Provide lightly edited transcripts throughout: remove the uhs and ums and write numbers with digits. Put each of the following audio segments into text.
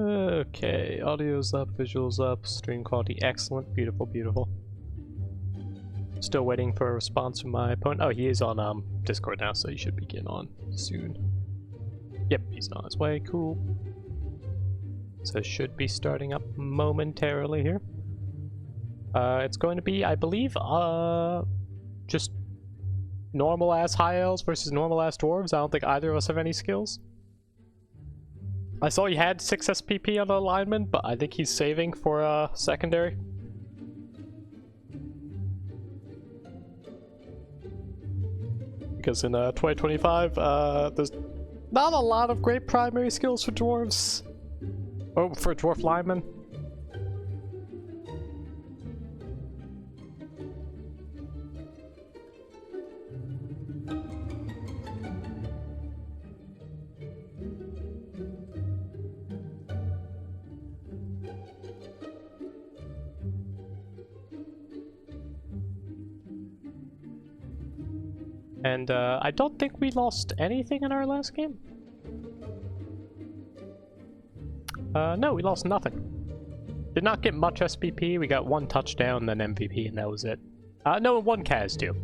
Okay, audio's up, visuals up, stream quality excellent, beautiful, beautiful. Still waiting for a response from my opponent. Oh, he is on Discord now, so he should be getting on soon. Yep, he's on his way, cool. So should be starting up momentarily here. It's going to be, I believe, just normal-ass high elves versus normal-ass dwarves. I don't think either of us have any skills. I saw he had 6 SPP on the alignment, but I think he's saving for secondary. Because in 2025, there's not a lot of great primary skills for dwarves. Oh, for dwarf linemen. And I don't think we lost anything in our last game. No, we lost nothing. Did not get much SPP. We got 1 touchdown, then MVP, and that was it. No, 1 Kaz too.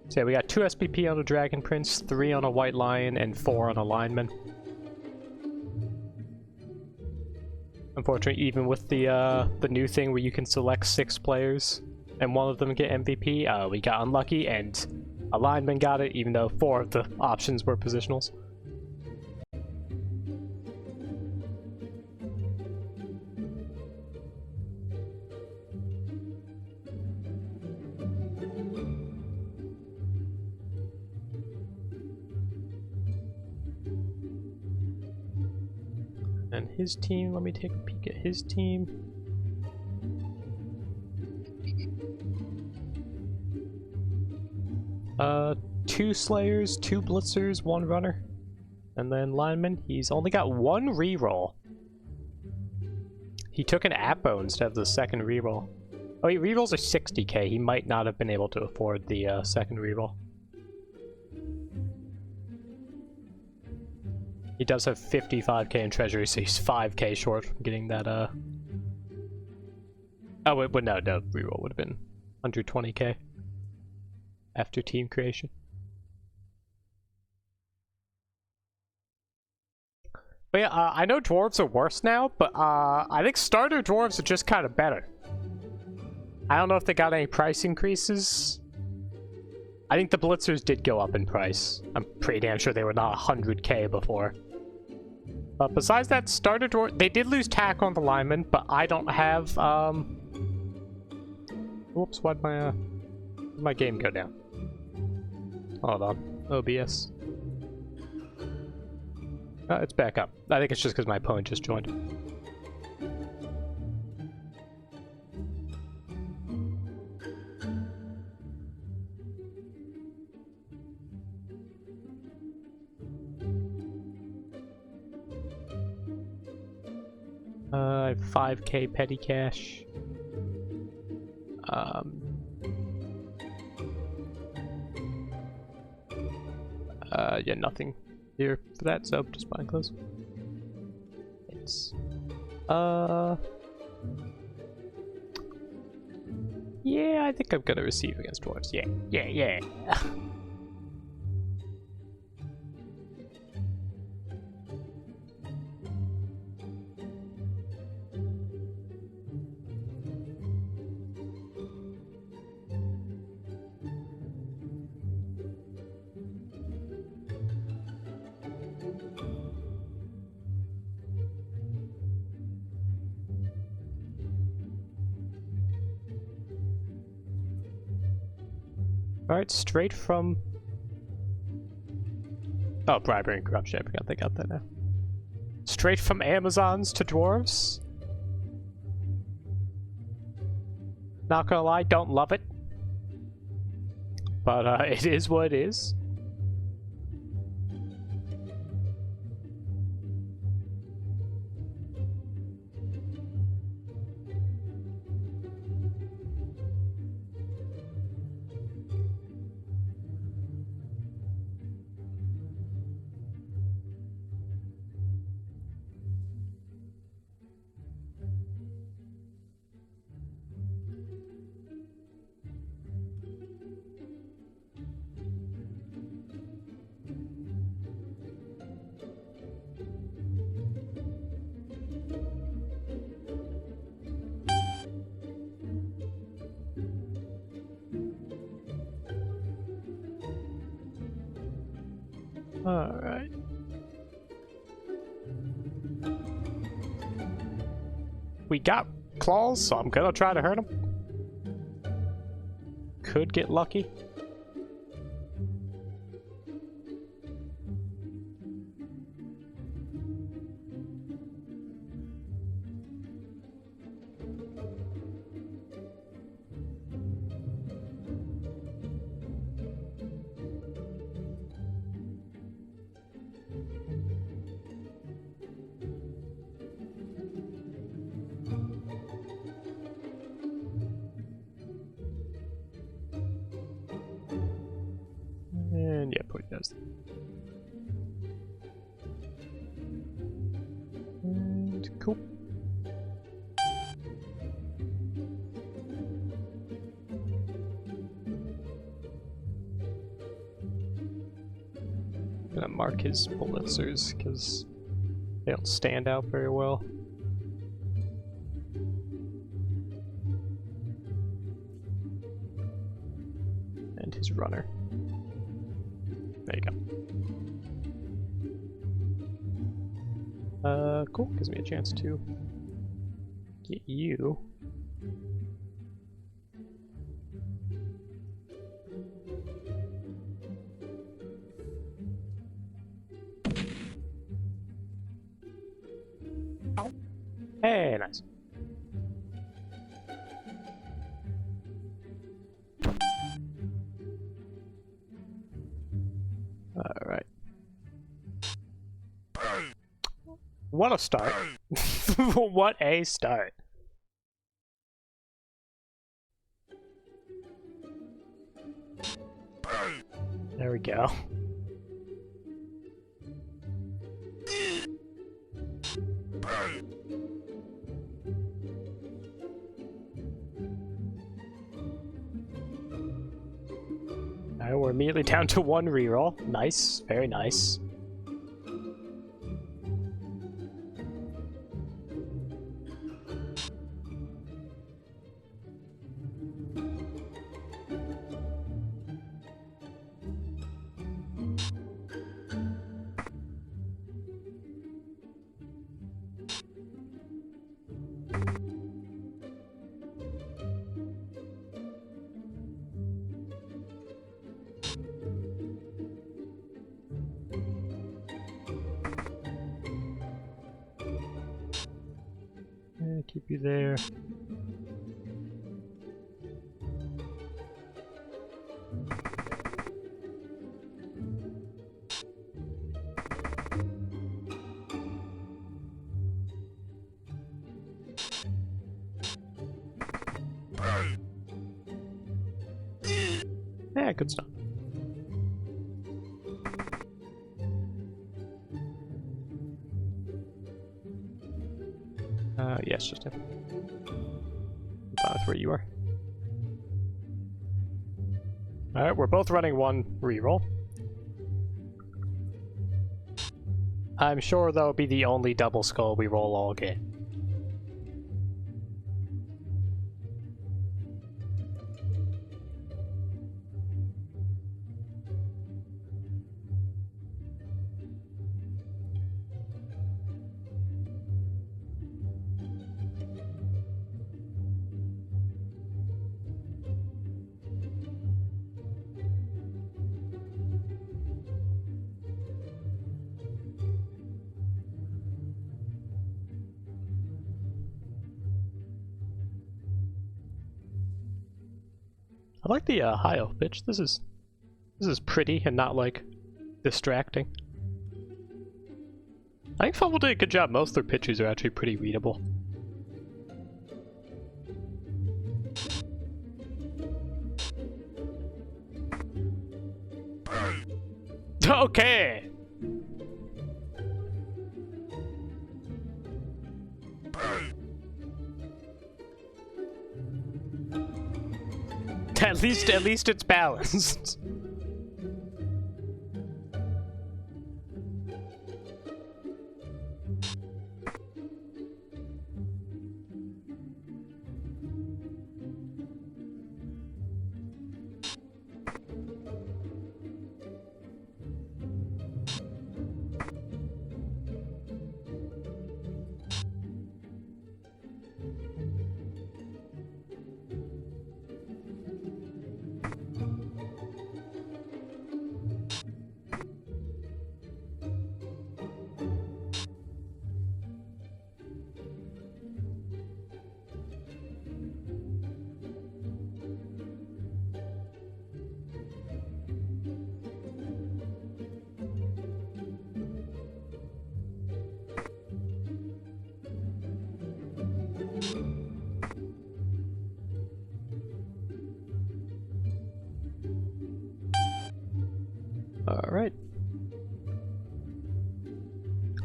So yeah, we got 2 SPP on a Dragon Prince, 3 on a White Lion, and 4 on a Lineman. Unfortunately, even with the new thing where you can select 6 players and 1 of them get MVP, we got unlucky and a lineman got it, even though 4 of the options were positionals. And his team, let me take a peek at his team. Two Slayers, 2 Blitzers, 1 Runner. And then Lineman, he's only got 1 reroll. He took an Apo instead of the second reroll. Oh, he rerolls are 60k. He might not have been able to afford the second reroll. He does have 55k in treasury, so he's 5k short from getting that, Oh, wait, but no, reroll would have been 120k after team creation. But yeah, I know dwarves are worse now, but I think starter dwarves are just kind of better. I don't know if they got any price increases. I think the blitzers did go up in price. I'm pretty damn sure they were not 100k before. But besides that, starter dwarf, they did lose tack on the lineman, but I don't have whoops, why'd my game go down? Hold on, OBS. It's back up. I think it's just because my opponent just joined. I have 5k petty cash. Yeah, nothing here for that, so just buying clothes. It's yeah, I think I'm gonna receive against dwarves. Yeah. Alright, straight from... Oh, bribery and corruption. I forgot they got that now. Straight from Amazons to dwarves. Not gonna lie, don't love it. But it is what it is. Alright. We got claws, so I'm gonna try to hurt him. Could get lucky. And yeah, put those. And cool. Gonna mark his blitzers because they don't stand out very well. And his runner. There you go. Cool. Gives me a chance to get you. Hey, nice. Alright. What a start. What a start. There we go. Alright, we're immediately down to 1 reroll. Nice, very nice. Keep you there. Yeah, good stuff. Yes, just him. That's where you are. Alright, we're both running 1 reroll. I'm sure that'll be the only double skull we roll all game. I like the high elf pitch. This is pretty and not like distracting. I think FUMBBL did a good job. Most of their pitches are actually pretty readable. Okay. At least it's balanced.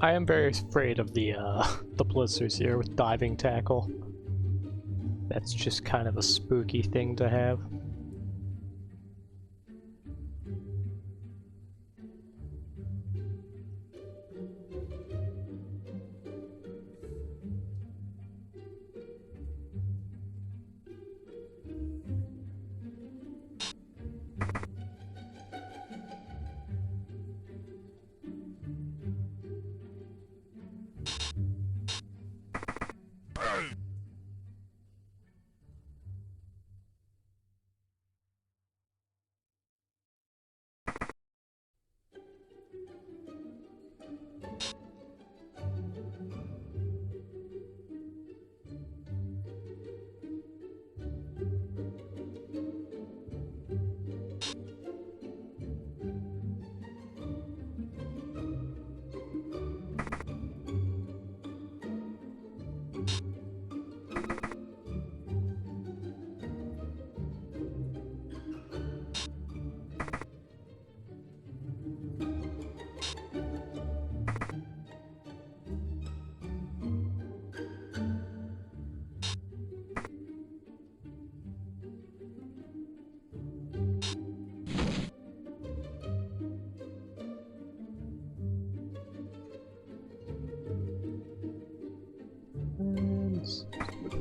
I am very afraid of the blitzers here with diving tackle. That's just kind of a spooky thing to have.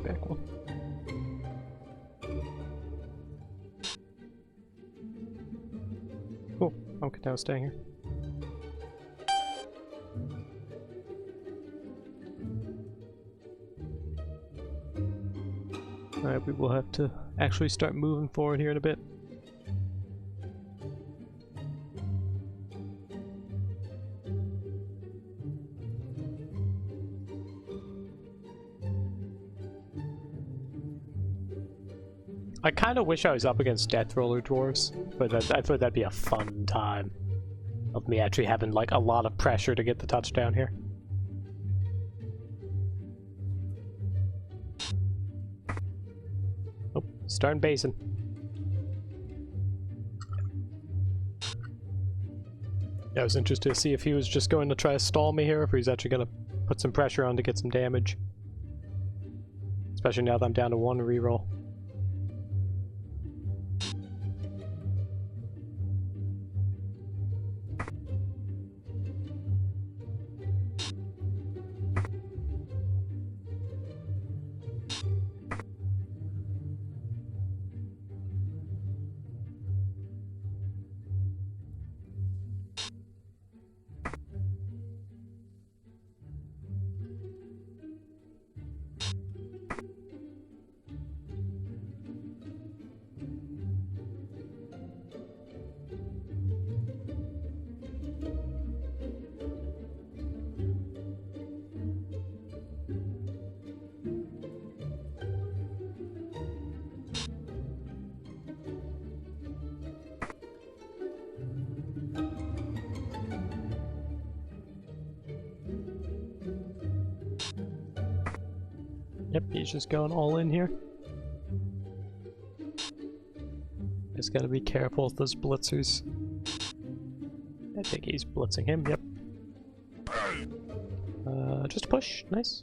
Back one. Cool. Okay, now staying here. Alright, we will have to actually start moving forward here in a bit. I kind of wish I was up against Death Roller Dwarves, but I thought that'd be a fun time of me actually having like a lot of pressure to get the touchdown here. Oh, starting basing. Yeah, I was interested to see if he was just going to try to stall me here, or if he's actually going to put some pressure on to get some damage. Especially now that I'm down to 1 reroll. Yep, he's just going all in here. Just gotta be careful with those blitzers. I think he's blitzing him, yep. Just push, nice.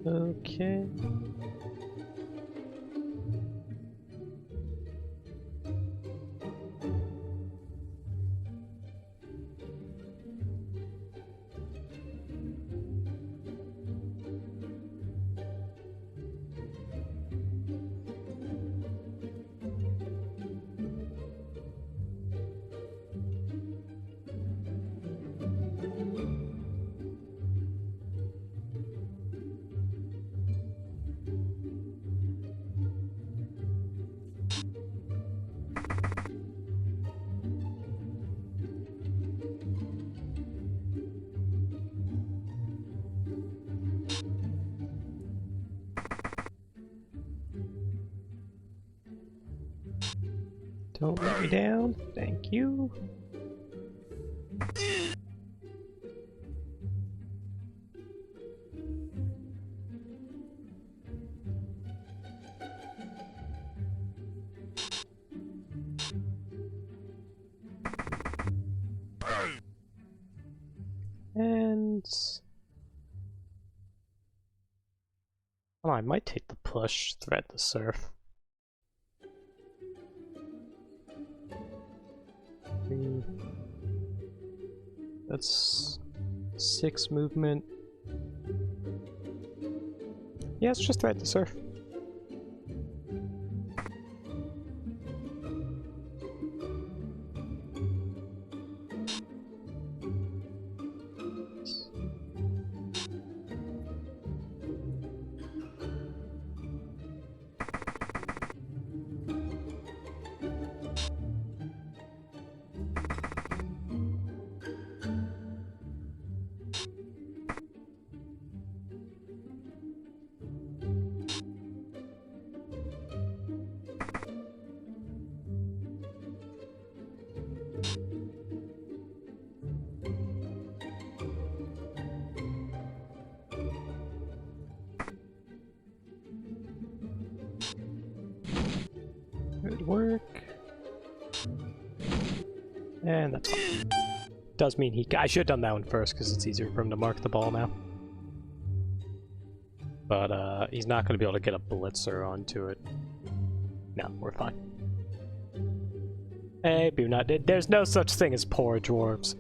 Okay. Don't let me down. Thank you. Oh, I might take the push, threat the surf. That's 6 movement. Yeah, let's just threat the surf. Good work. And that's fine. Does mean he... I should have done that one first because it's easier for him to mark the ball now. But he's not going to be able to get a blitzer onto it. No, we're fine. Hey, Boonut, there's no such thing as poor dwarves.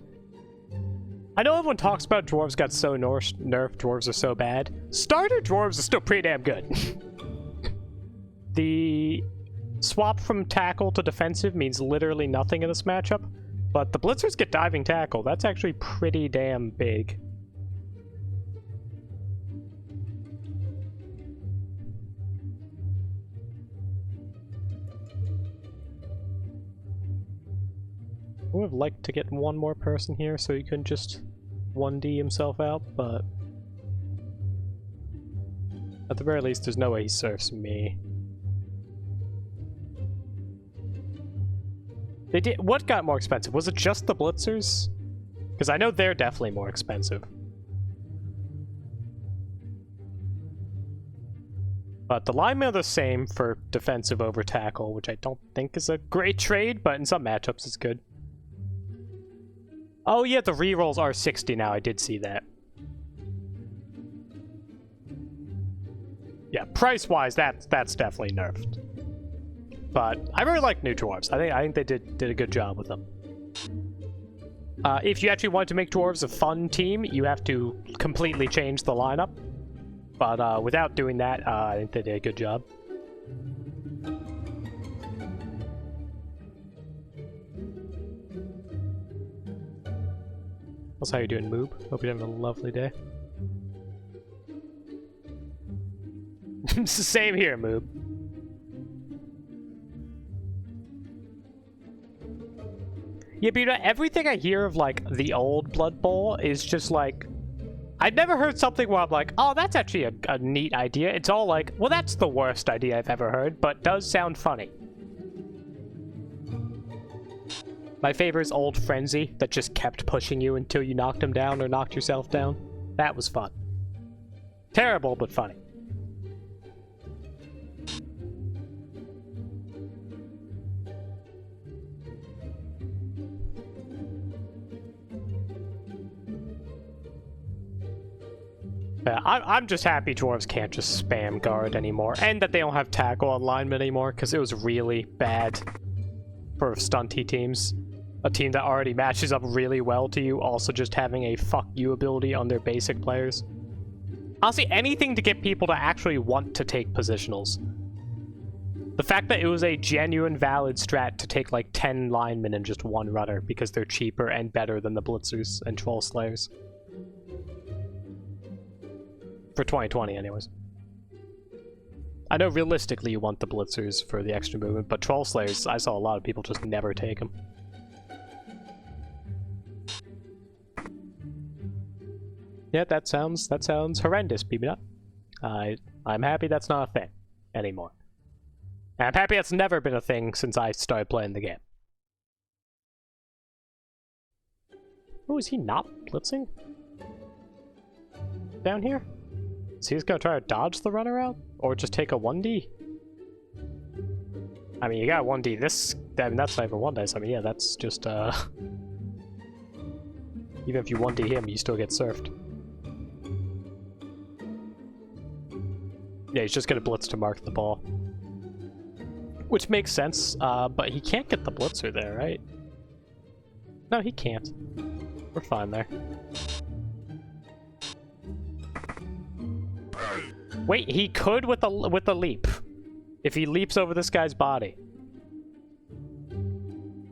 I know everyone talks about dwarves got so nerfed, dwarves are so bad. Starter dwarves are still pretty damn good. The swap from tackle to defensive means literally nothing in this matchup, but the blitzers get diving tackle. That's actually pretty damn big. I would have liked to get one more person here so he couldn't just 1D himself out, but at the very least there's no way he surfs me. They did. What got more expensive? Was it just the blitzers? Because I know they're definitely more expensive. But the linemen are the same for defensive over tackle, which I don't think is a great trade, but in some matchups it's good. Oh yeah, the rerolls are 60 now, I did see that. Yeah, price-wise, that's definitely nerfed. But I really like new dwarves. I think they did a good job with them. If you actually want to make dwarves a fun team, you have to completely change the lineup. But without doing that, I think they did a good job. How's how you doing, Moob? Hope you're having a lovely day. It's the same here, Moob. Yeah, but you know, everything I hear of, like, the old Blood Bowl is just, like... I'd never heard something where I'm like, oh, that's actually a neat idea. It's all like, well, that's the worst idea I've ever heard, but does sound funny. My favorite is Old Frenzy, that just kept pushing you until you knocked him down or knocked yourself down. That was fun. Terrible, but funny. Yeah, I'm just happy dwarves can't just spam guard anymore, and that they don't have tackle alignment anymore, because it was really bad for stunty teams. A team that already matches up really well to you, also just having a fuck you ability on their basic players. Honestly, anything to get people to actually want to take positionals. The fact that it was a genuine valid strat to take like 10 linemen and just one runner because they're cheaper and better than the blitzers and troll slayers. For 2020, anyways. I know realistically you want the blitzers for the extra movement, but troll slayers, I saw a lot of people just never take them. Yeah, that sounds horrendous, BB. I'm happy that's not a thing anymore. And I'm happy that's never been a thing since I started playing the game. Oh, is he not blitzing? Down here? So he's gonna try to dodge the runner out? Or just take a 1D? I mean, you got 1D this... I mean, that's not even 1 dice. I mean, yeah, that's just, even if you 1D him, you still get surfed. Yeah, he's just gonna blitz to mark the ball. Which makes sense, but he can't get the blitzer there, right? No, he can't. We're fine there. Wait, he could with the leap. If he leaps over this guy's body.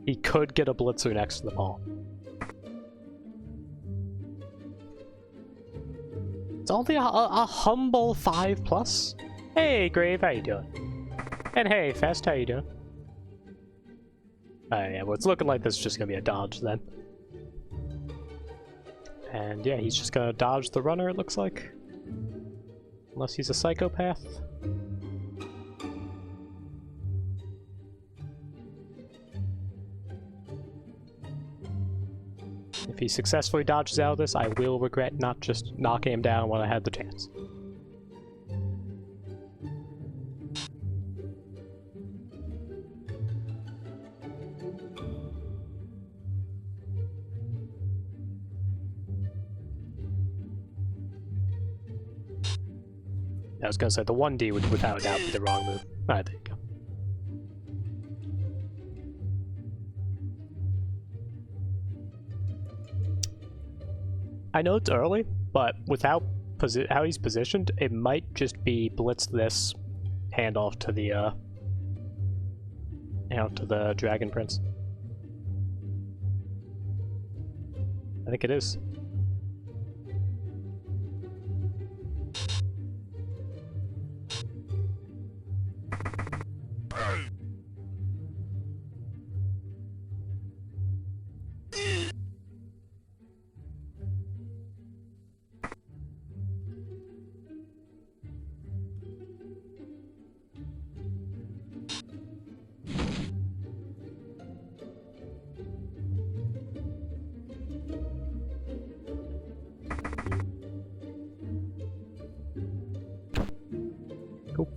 He could get a blitzer next to the ball. It's only a humble 5+. Hey, Grave, how you doing? And hey, Fest, how you doing? Yeah, well, it's looking like this is just gonna be a dodge then. And yeah, he's just gonna dodge the runner, it looks like. Unless he's a psychopath. If he successfully dodges out of this, I will regret not just knocking him down when I had the chance. I was gonna say the 1D would without a doubt be the wrong move. Alright, there you go. I know it's early, but without how he's positioned, it might just be blitz this handoff to the Dragon Prince. I think it is. Cool.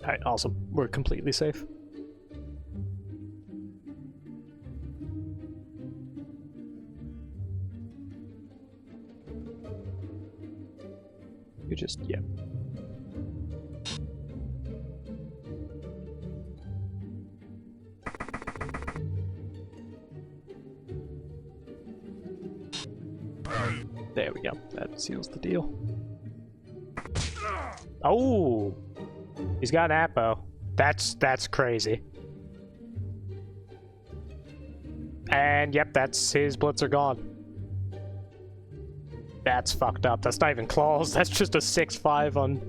Alright, awesome. We're completely safe. You just, yeah. There we go. That seals the deal. Oh! He's got an Apo. That's crazy. And yep, that's his blitzer gone. That's fucked up. That's not even claws. That's just a 6-5 on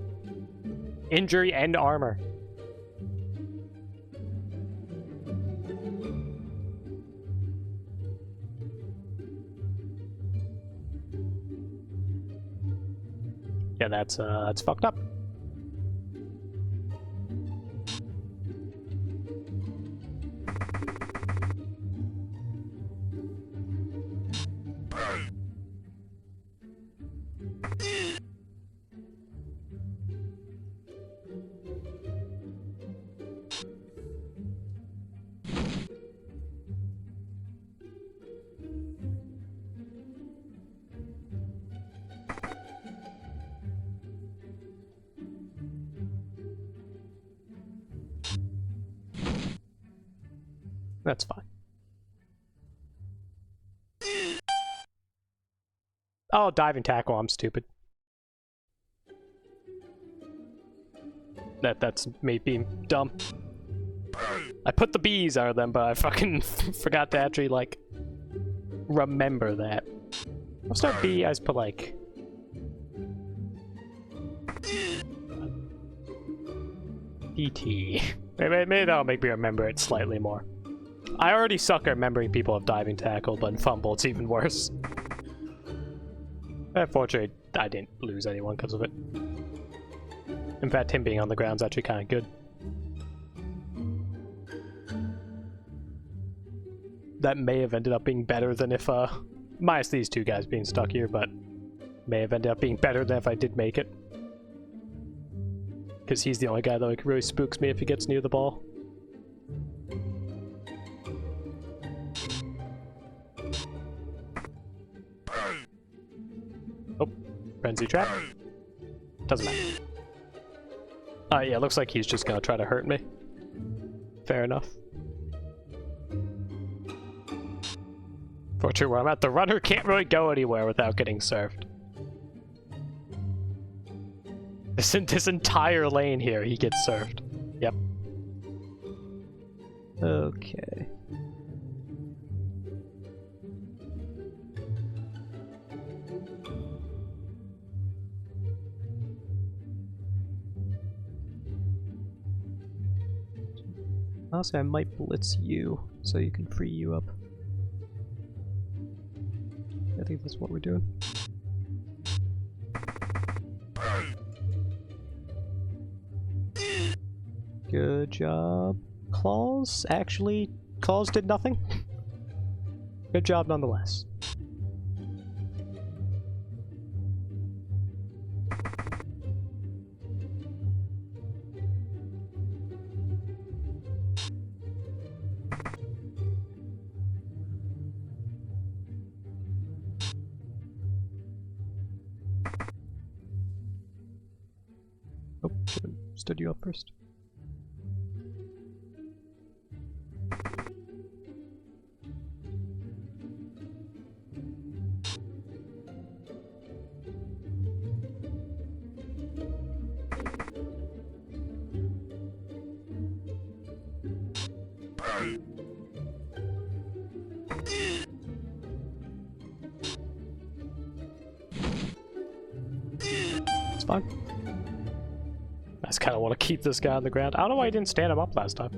injury and armor. Yeah, that's fucked up. That's fine. Oh, diving tackle, I'm stupid. That's me being dumb. I put the B's out of them, but I fucking forgot to actually, like, remember that. I'll start B, I just put, like... DT. Maybe that'll make me remember it slightly more. I already suck at remembering people have diving tackle, but in FUMBBL it's even worse. Unfortunately, I didn't lose anyone because of it. In fact, him being on the ground's actually kind of good. That may have ended up being better than if, minus these two guys being stuck here, but may have ended up being better than if I did make it. Because he's the only guy that like really spooks me if he gets near the ball. Oh, frenzy trap. Doesn't matter. Yeah, looks like he's just gonna try to hurt me. Fair enough. Fortunately, where I'm at, the runner can't really go anywhere without getting served. This entire lane here, he gets served. Yep. Okay. Honestly, I might blitz you so you can free you up. I think that's what we're doing. Good job. Claws? Actually, Claws did nothing. Good job nonetheless. Oh, should've stood you up first. It's fine. I just kind of want to keep this guy on the ground. I don't know why I didn't stand him up last time.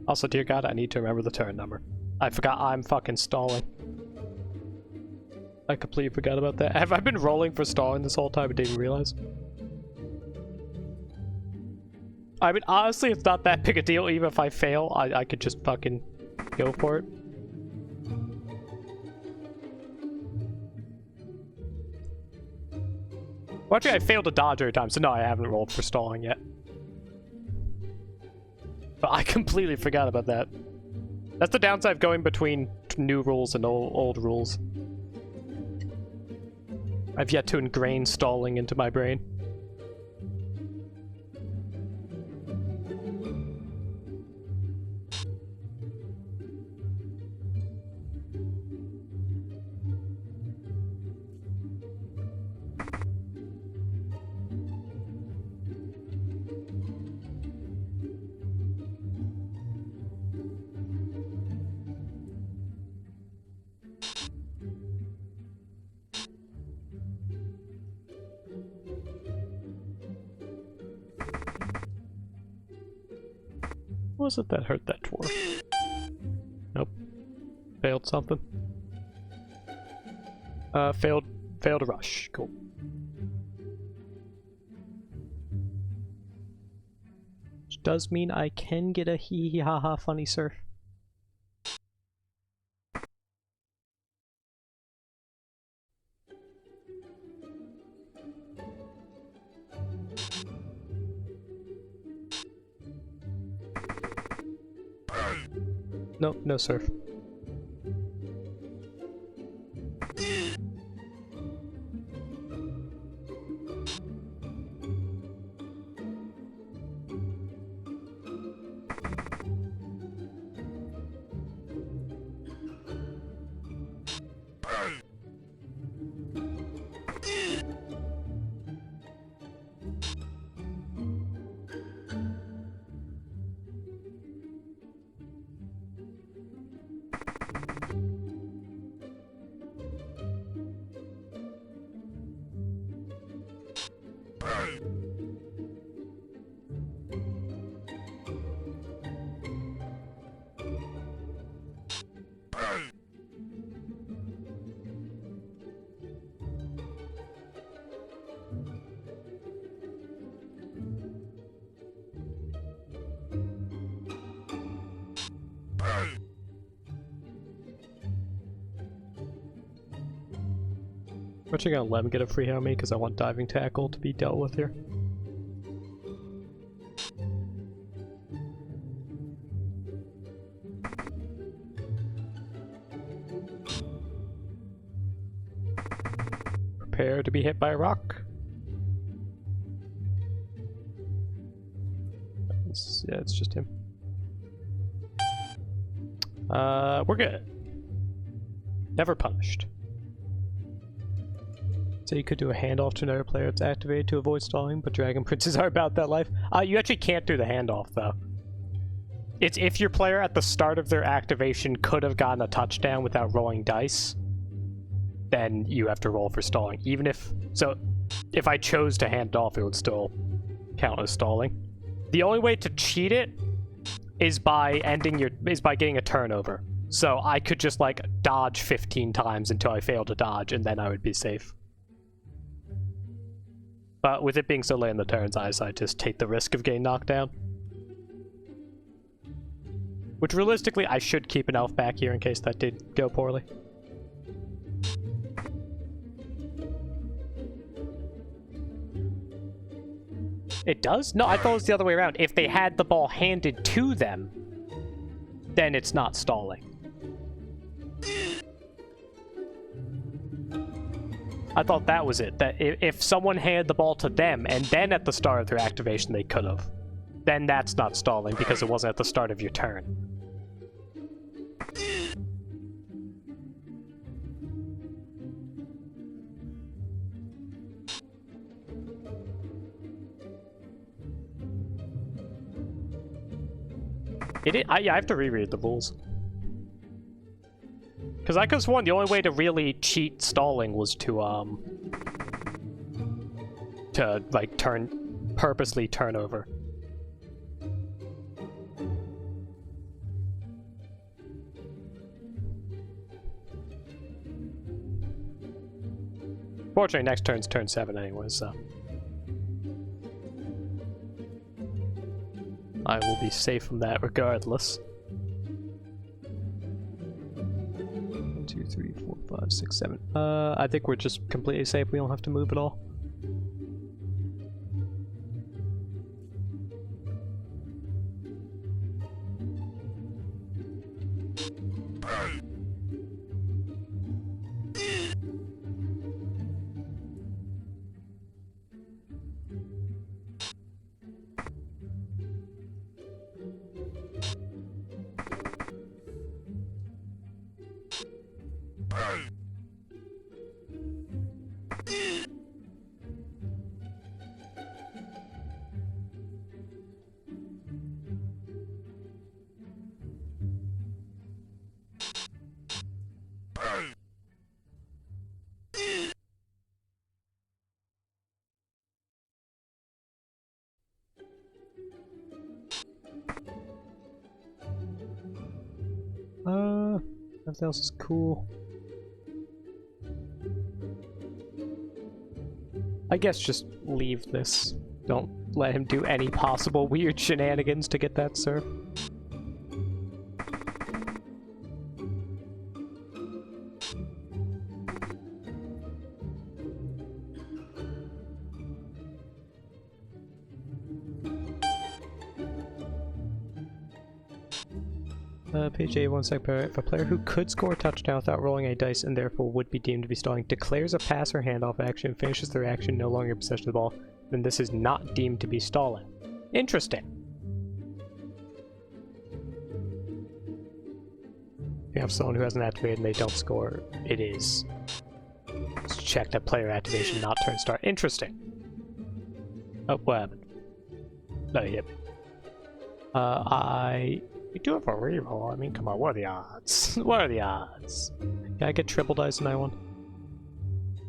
Also, dear God, I need to remember the turn number. I forgot I'm fucking stalling. I completely forgot about that. Have I been rolling for stalling this whole time and didn't realize? I mean, honestly, it's not that big a deal. Even if I fail, I could just fucking go for it. Well, actually, I failed to dodge every time, so no, I haven't rolled for stalling yet. But I completely forgot about that. That's the downside of going between new rules and old rules. I've yet to ingrain stalling into my brain. What was it that hurt that dwarf? Nope. Failed something. Failed a rush. Cool. Which does mean I can get a hee hee ha ha funny surf. Nope, no surf. We're actually gonna let him get a free hit on me because I want diving tackle to be dealt with here. Prepare to be hit by a rock. Yeah, it's just him. We're good. Never punished. So you could do a handoff to another player that's activated to avoid stalling, but Dragon Princes are about that life. You actually can't do the handoff, though. It's if your player at the start of their activation could have gotten a touchdown without rolling dice, then you have to roll for stalling. Even if... So, if I chose to hand off, it would still count as stalling. The only way to cheat it is by getting a turnover. So I could just, like, dodge 15 times until I fail to dodge, and then I would be safe. But with it being so late in the turns, I decided to just take the risk of getting knocked down. Which, realistically, I should keep an elf back here in case that did go poorly. It does? No, I thought it was the other way around. If they had the ball handed to them, then it's not stalling. I thought that was it. That if someone handed the ball to them, and then at the start of their activation they could have, then that's not stalling because it wasn't at the start of your turn. Yeah, I have to reread the rules. Because I could have sworn the only way to really cheat stalling was to like, purposely turn over. Fortunately, next turn's turn 7 anyway, so... I will be safe from that regardless. 1, 2, 3, 4, 5, 6, 7. I think we're just completely safe. We don't have to move at all. Everything else is cool. I guess just leave this. Don't let him do any possible weird shenanigans to get that serve. Page A1 if a player who could score a touchdown without rolling a dice and therefore would be deemed to be stalling declares a pass or handoff action, finishes their action no longer in possession of the ball, then this is not deemed to be stalling. Interesting. If you have someone who hasn't activated and they don't score, it is. Let's check that player activation, not turn start. Interesting. Oh, what happened? No, yep. We do have a reroll. I mean, come on, what are the odds? What are the odds? Can I get triple dice in that one?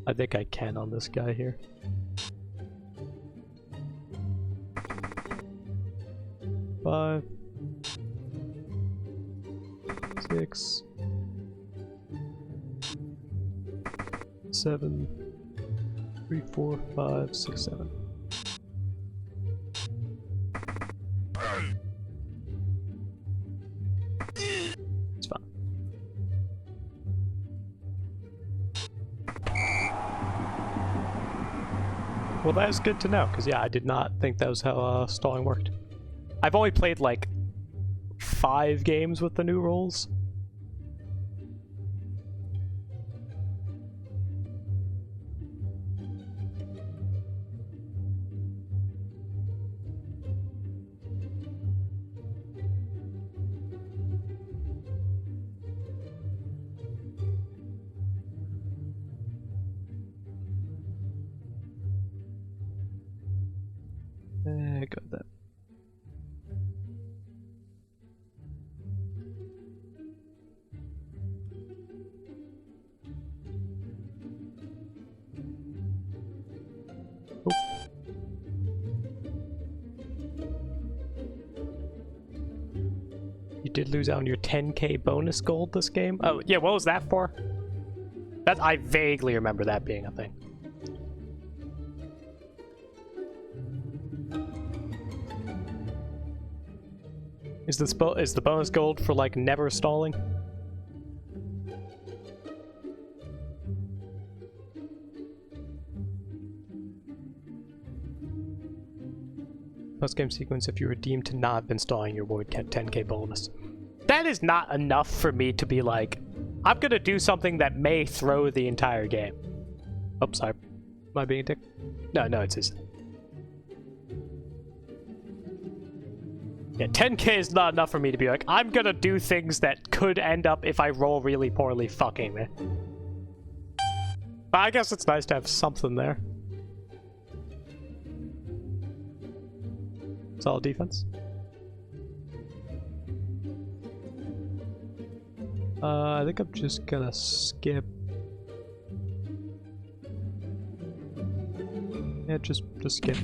I think I can on this guy here. Five. 6. 7. 3, 4, 5, 6, 7. Well, that is good to know, because yeah, I did not think that was how stalling worked. I've only played like 5 games with the new rules. Got that. You did lose out on your 10k bonus gold this game? Oh, yeah, what was that for? That I vaguely remember that being a thing. Is the bonus gold for like never stalling? Post-game sequence, if you were deemed to not have been stalling, your award 10k bonus. That is not enough for me to be like, I'm gonna do something that may throw the entire game. Oops, sorry. Am I being a dick? No, it's his. Yeah, 10k is not enough for me to be like, I'm gonna do things that could end up, if I roll really poorly, fucking me. But I guess it's nice to have something there. Solid defense. I think I'm just gonna skip. Yeah, just skip.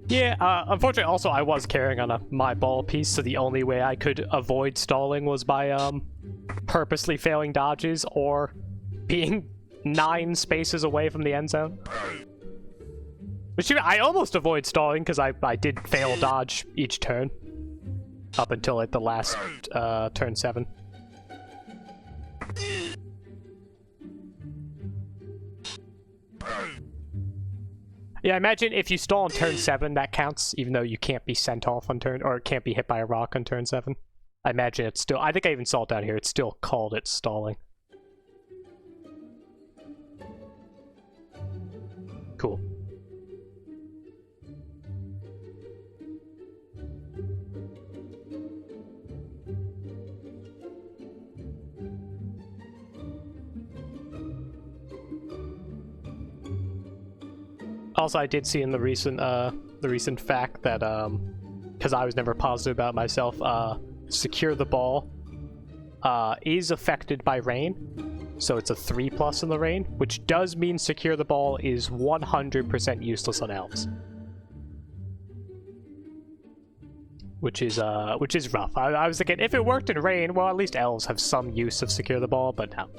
Yeah, unfortunately also I was carrying on my ball piece, so the only way I could avoid stalling was by purposely failing dodges or being 9 spaces away from the end zone. Which I almost avoid stalling because I did fail dodge each turn. Up until like the last turn 7. Yeah, imagine if you stall on turn 7, that counts, even though you can't be sent off on turn, or can't be hit by a rock on turn 7. I imagine it's still, I think I even saw it down here, it's still called it stalling. Cool. Also, I did see in the recent fact that, because I was never positive about myself, secure the ball is affected by rain, so it's a 3+ in the rain, which does mean secure the ball is 100% useless on elves, which is rough. I was thinking if it worked in rain, well, at least elves have some use of secure the ball, but no.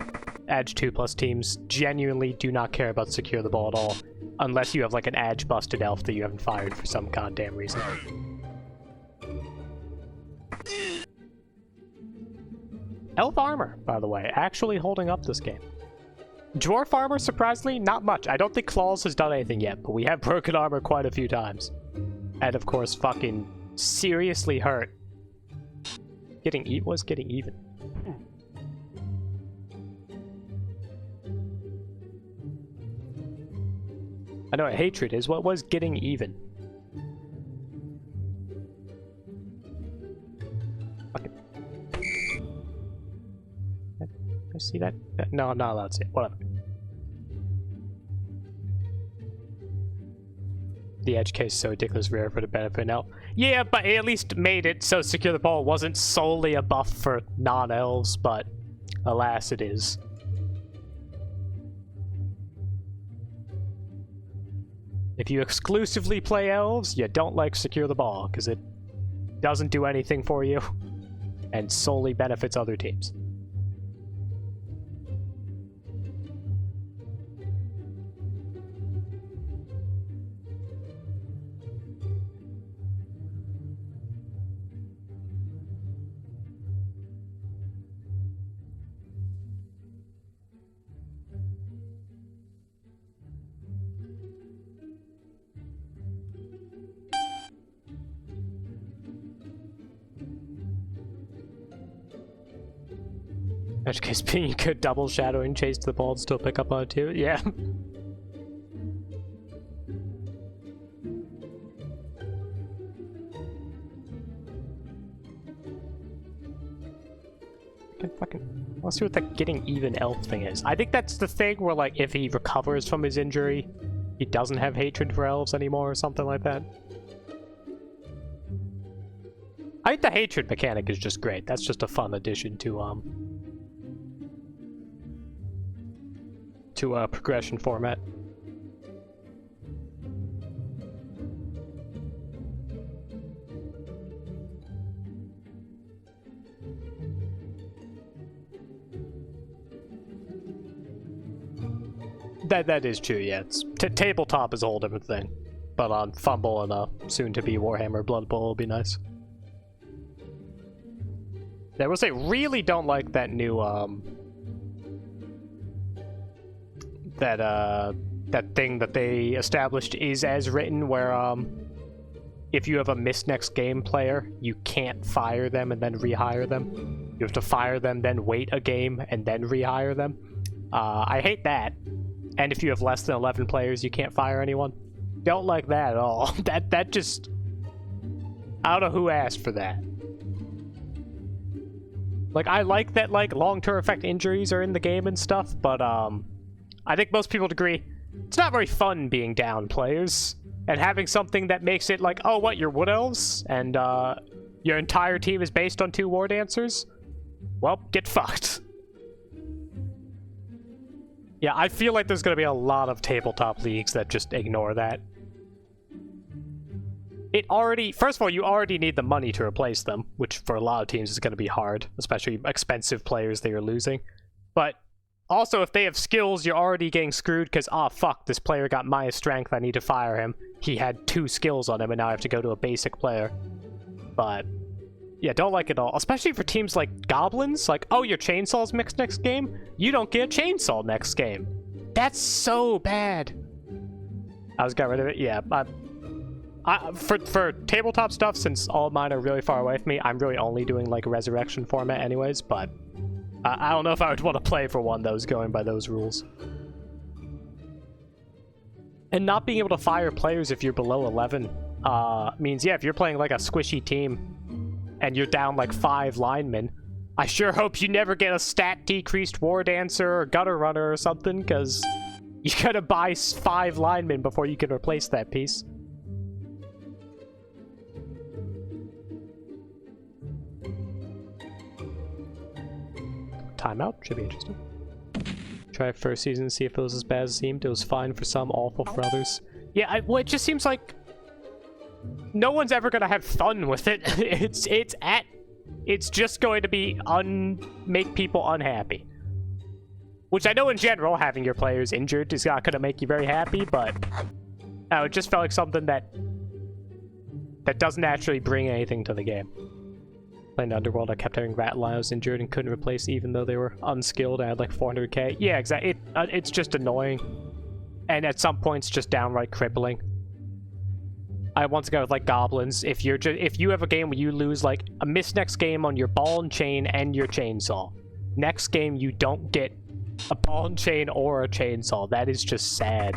Edge 2+ teams genuinely do not care about secure the ball at all. Unless you have like an edge busted elf that you haven't fired for some goddamn reason. Elf armor, by the way, actually holding up this game. Dwarf armor, surprisingly, not much. I don't think Claws has done anything yet, but we have broken armor quite a few times. And of course, fucking seriously hurt. Getting even. I know what hatred is. What was getting even? Fuck it. I see that? No, I'm not allowed to see it. Whatever. The edge case is so ridiculous rare for the benefit now. Yeah, but it at least made it so secure the ball wasn't solely a buff for non-elves, but alas it is. If you exclusively play elves, you don't like secure the ball, because it doesn't do anything for you, and solely benefits other teams. which case you could double shadowing chase the ball and still pick up on it too. Yeah. Let's see what the getting even elf thing is. I think that's the thing where, like, if he recovers from his injury, he doesn't have hatred for elves anymore or something like that. I think the hatred mechanic is just great. That's just a fun addition to a progression format. That is true, yeah. It's tabletop is a whole different thing. But on FUMBBL and soon-to-be Warhammer Blood Bowl will be nice. I will say, really don't like that new, that thing that they established is as written, where, if you have a miss next game player, you can't fire them and then rehire them. You have to fire them, then wait a game, and then rehire them. I hate that. And if you have less than 11 players, you can't fire anyone. Don't like that at all. That just... I don't know who asked for that. Like, I like that, like, long-term effect injuries are in the game and stuff, but, I think most people would agree it's not very fun being down players. And having something that makes it like, oh, what, you're Wood Elves? And, your entire team is based on 2 War Dancers? Well, get fucked. Yeah, I feel like there's going to be a lot of tabletop leagues that just ignore that. First of all, you already need the money to replace them, which for a lot of teams is going to be hard, especially expensive players that you're losing. But also, if they have skills, you're already getting screwed because, oh, fuck, this player got minus strength, I need to fire him. He had 2 skills on him, and now I have to go to a basic player. But... yeah, don't like it all. Especially for teams like Goblins. Like, oh, your chainsaw's mixed next game? You don't get a chainsaw next game. That's so bad. I was got rid of it. Yeah, for tabletop stuff, since all of mine are really far away from me, I'm really only doing, like, a resurrection format anyways, but I don't know if I would want to play for one that was going by those rules. And not being able to fire players if you're below 11 means, yeah, if you're playing, like, a squishy team, and you're down like 5 linemen, I sure hope you never get a stat decreased War Dancer or Gutter Runner or something, because you gotta buy 5 linemen before you can replace that piece. Timeout, should be interesting. Try first season, see if it was as bad as it seemed. It was fine for some, awful for others. Yeah, well, it just seems like no one's ever gonna have fun with it. It's just going to be make people unhappy. Which I know in general, having your players injured is not gonna make you very happy, but it just felt like something that doesn't actually bring anything to the game. Playing Underworld, I kept hearing Ratline was injured and couldn't replace even though they were unskilled. I had like 400k. Yeah, exactly. It's just annoying. And at some points, just downright crippling. I once got with like Goblins. If you have a game where you lose like a miss next game on your ball and chain and your chainsaw, next game you don't get a ball and chain or a chainsaw. That is just sad.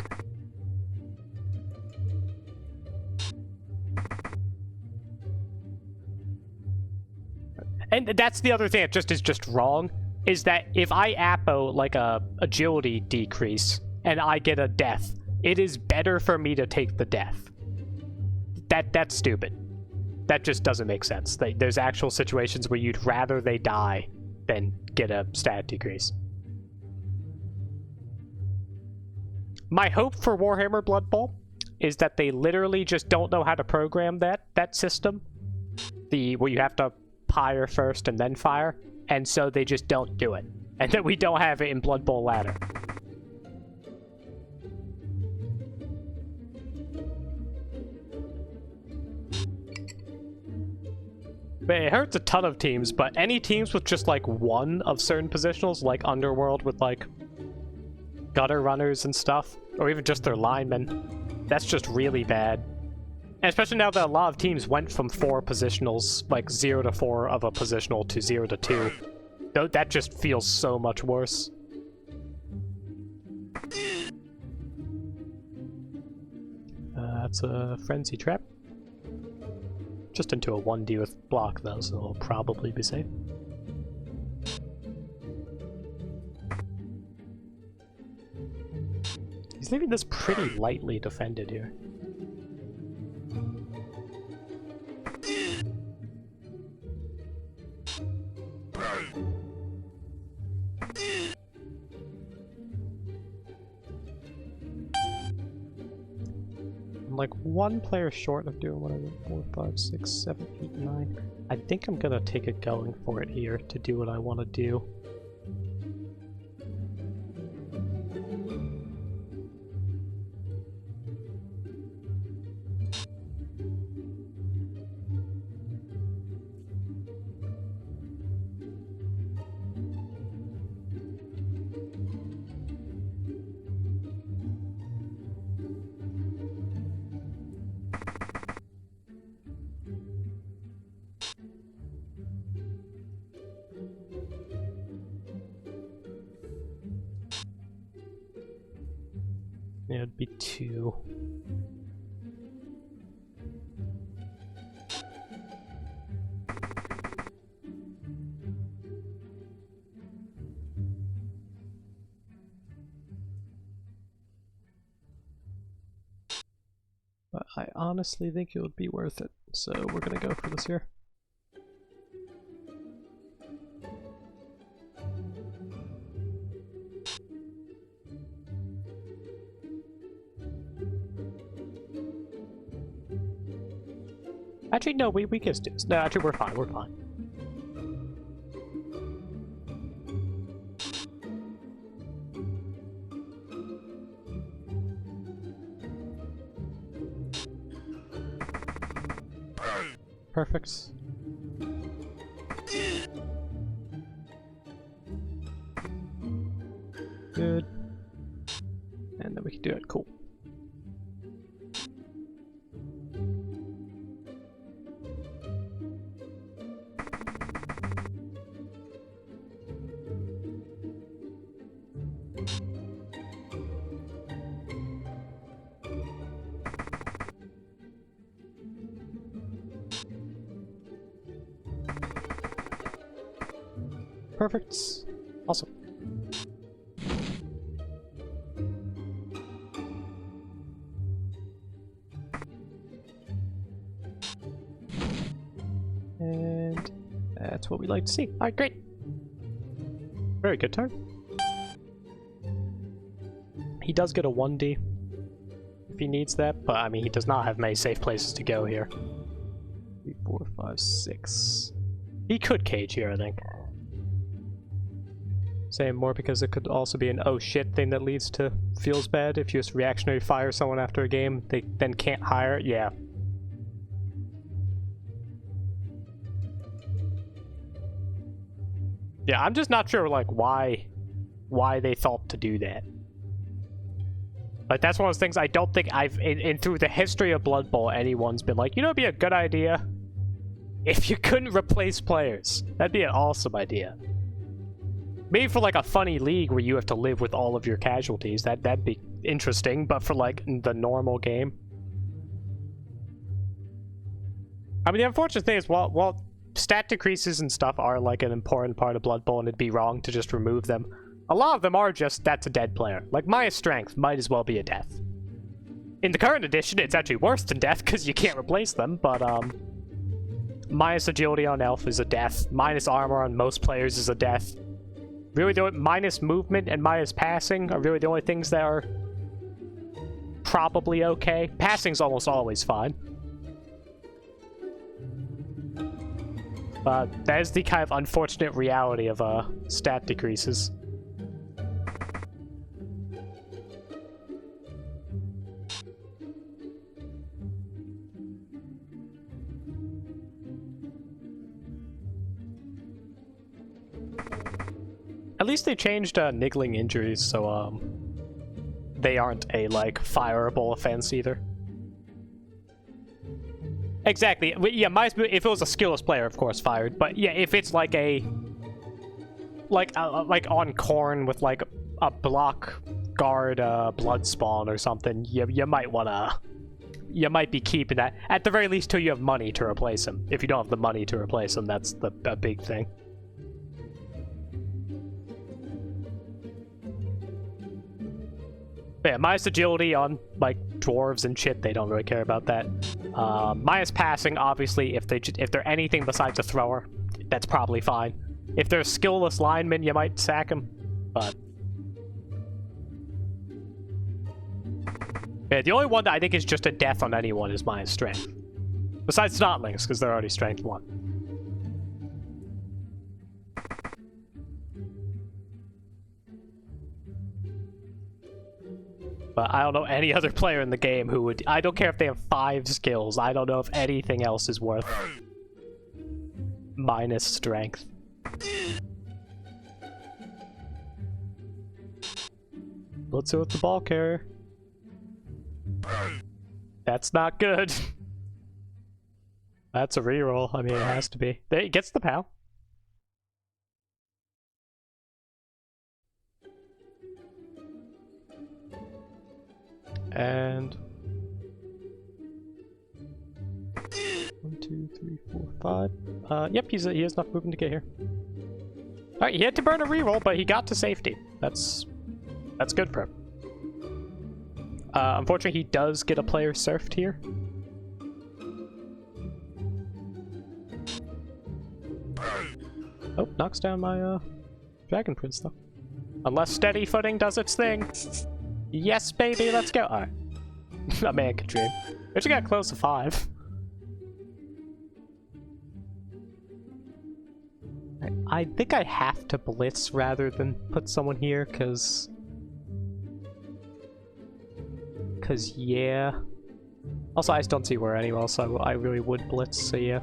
And that's the other thing that is just wrong, is that if I appo like a agility decrease and I get a death, it is better for me to take the death. That's stupid. That just doesn't make sense. There's actual situations where you'd rather they die than get a stat decrease. My hope for Warhammer Blood Bowl is that they literally just don't know how to program that system. Where you have to pyre first and then fire, and so they just don't do it. And that we don't have it in Blood Bowl Ladder. But it hurts a ton of teams, but any teams with just like one of certain positionals, like Underworld with like gutter runners and stuff, or even just their linemen, that's just really bad. And especially now that a lot of teams went from 4 positionals, like 0 to 4 of a positional to 0 to 2. That just feels so much worse. That's a frenzy trap. Just into a 1D with block though, so it'll probably be safe. He's leaving this pretty lightly defended here. I'm like one player short of doing what I did. 4, 5, 6, 7, 8, 9. I think I'm gonna take a going for it here to do what I want to do. Yeah, it'd be 2. But I honestly think it would be worth it, so we're gonna go for this here. Actually, no, we can just do this. No, actually, we're fine, we're fine. Perfect. Good. And then we can do it, cool. Perfect. Awesome. And that's what we like to see. Alright, great. Very good turn. He does get a 1D if he needs that, but I mean, he does not have many safe places to go here. 3, 4, 5, 6. He could cage here, I think. Saying more because it could also be an oh shit thing that leads to feels bad. If you just reactionary fire someone after a game, they then can't hire. Yeah. Yeah, I'm just not sure like why they thought to do that. Like that's one of those things I don't think I've in through the history of Blood Bowl anyone's been like, you know, it'd be a good idea if you couldn't replace players. That'd be an awesome idea. Maybe for like a funny league where you have to live with all of your casualties, that'd be interesting, but for like the normal game. I mean, the unfortunate thing is, while stat decreases and stuff are like an important part of Blood Bowl and it'd be wrong to just remove them, a lot of them are just, that's a dead player. Like Maya's strength might as well be a death. In the current edition, it's actually worse than death because you can't replace them, but minus agility on Elf is a death, minus armor on most players is a death. Really, the only, minus movement and minus passing are really the only things that are probably okay. Passing's almost always fine. But that is the kind of unfortunate reality of stat decreases. At least they changed niggling injuries, so they aren't a like fireable offense either. Exactly. Yeah, if it was a skillless player, of course, fired. But yeah, if it's like a like on corn with like a block guard blood spawn or something, you might be keeping that at the very least till you have money to replace him. If you don't have the money to replace him, that's a big thing. But yeah, minus agility on like dwarves and shit, they don't really care about that. Minus passing, obviously, if they're anything besides a thrower, that's probably fine. If they're a skillless lineman, you might sack him, but yeah, the only one that I think is just a death on anyone is minus strength. Besides Snotlings, because they're already strength 1. But I don't know any other player in the game who would... I don't care if they have 5 skills. I don't know if anything else is worth minus strength. Let's see with the ball carrier. That's not good. That's a reroll. I mean, it has to be. There, he gets the POW. And 1, 2, 3, 4, 5. Yep, he has enough movement to get here. Alright, he had to burn a reroll, but he got to safety. That's good for him. Unfortunately, he does get a player surfed here. Oh, knocks down my Dragon Prince, though. Unless steady footing does its thing. Yes, baby, let's go. Alright. A man could dream. We actually got close to 5. I think I have to blitz rather than put someone here, because yeah. Also, I just don't see where anyone else I really would blitz, so yeah.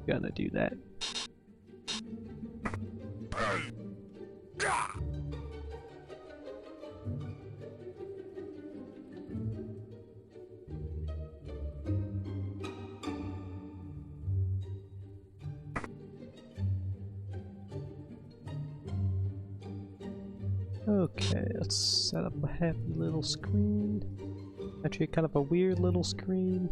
Gonna do that. Okay, let's set up a happy little screen. Actually, kind of a weird little screen.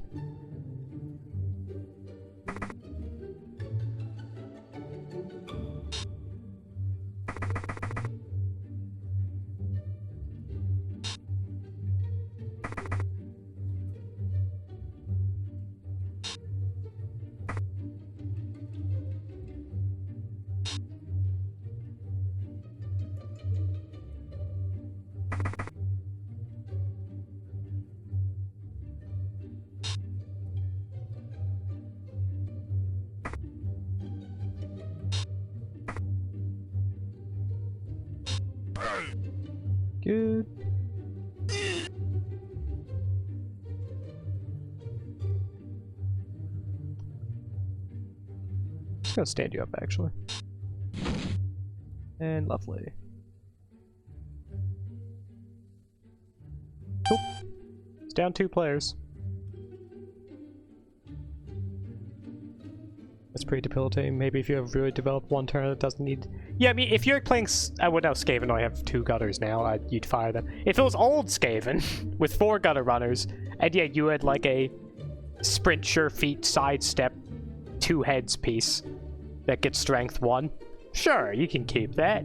Good. Just gonna stand you up, actually. And lovely. Oop. It's down 2 players. That's pretty debilitating. Maybe if you have really developed one turn that doesn't need... Yeah, I mean, if you're playing... I would know Skaven, I have 2 gutters now, you'd fire them. If it was old Skaven, with 4 gutter runners, and yeah, you had like a sprint, sure feet, sidestep, 2 heads piece that gets strength 1, sure, you can keep that.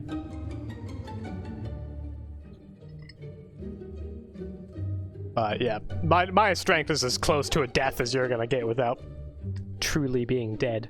Yeah, my strength is as close to a death as you're gonna get without truly being dead.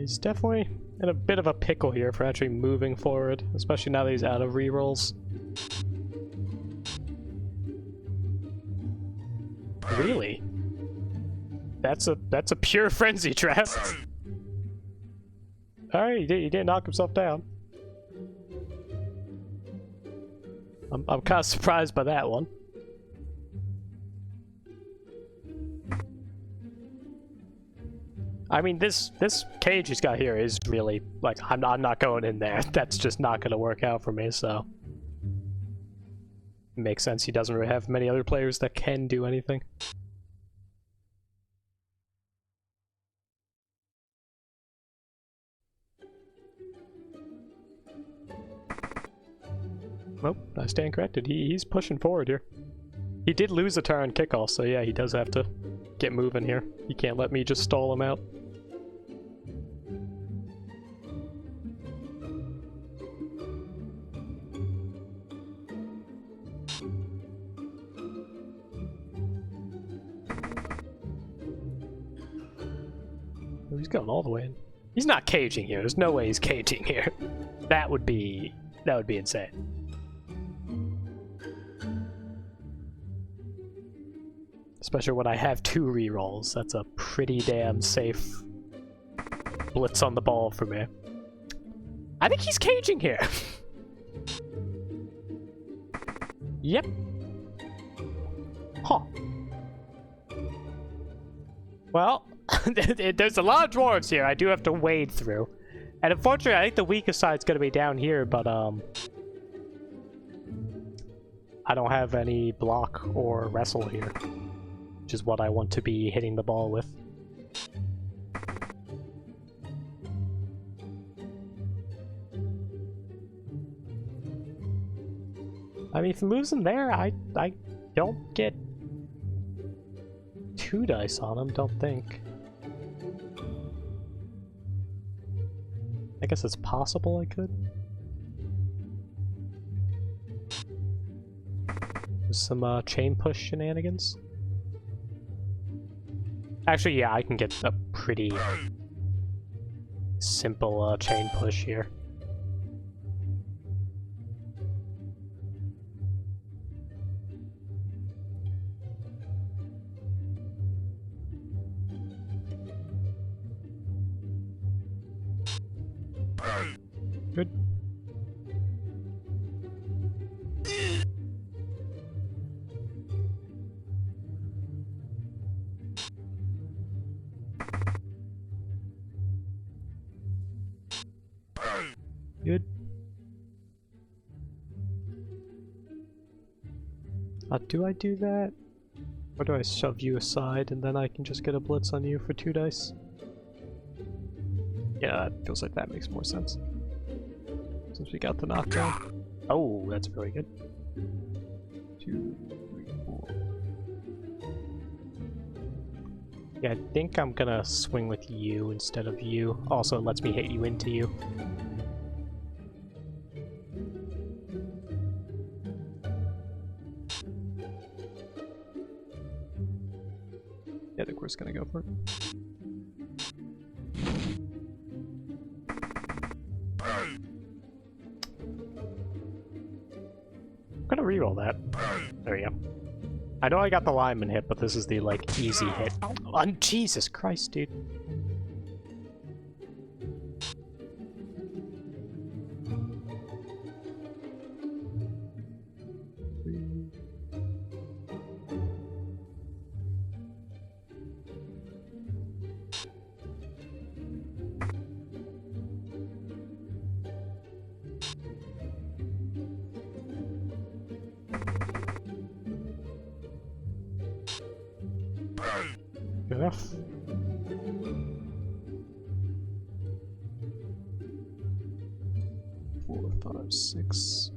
He's definitely in a bit of a pickle here for actually moving forward, especially now that he's out of rerolls. Really? That's a pure frenzy trap. Alright, he didn't knock himself down. I'm kind of surprised by that one. I mean, this cage he's got here is really, like, I'm not going in there. That's just not going to work out for me, so... Makes sense, he doesn't really have many other players that can do anything. Nope, I stand corrected. He's pushing forward here. He did lose a turn kickoff, so yeah, he does have to get moving here. He can't let me just stall him out. Oh, he's going all the way in. He's not caging here. There's no way he's caging here. That would be insane. Especially when I have 2 rerolls. That's a pretty damn safe blitz on the ball for me. I think he's caging here. Yep. Huh. Well, there's a lot of dwarves here I do have to wade through. And unfortunately, I think the weakest side's going to be down here, but I don't have any block or wrestle here, which is what I want to be hitting the ball with. I mean, if he moves in there, I don't get 2 dice on him, don't think. I guess it's possible I could. There's some chain push shenanigans. Actually, yeah, I can get a pretty simple chain push here. Good. Good. Do I do that? Or do I shove you aside and then I can just get a blitz on you for 2 dice? Yeah, it feels like that makes more sense. Since we got the knockdown. Oh, that's really good. 2, 3, 4. Yeah, I think I'm gonna swing with you instead of you. Also, it lets me hit you into you. Yeah, I think we're just gonna go for it. I'm gonna reroll that. There we go. I know I got the lineman hit, but this is the, like, easy hit. Oh, Jesus Christ, dude. Good enough. Four, 5, 6.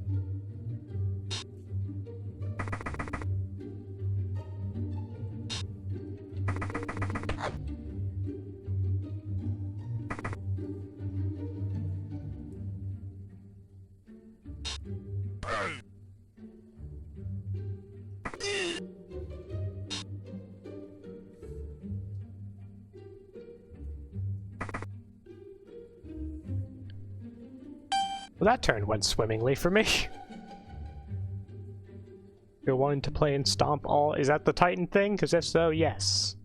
Well, that turn went swimmingly for me. You're wanting to play and stomp all... Is that the Titan thing? Because if so, yes.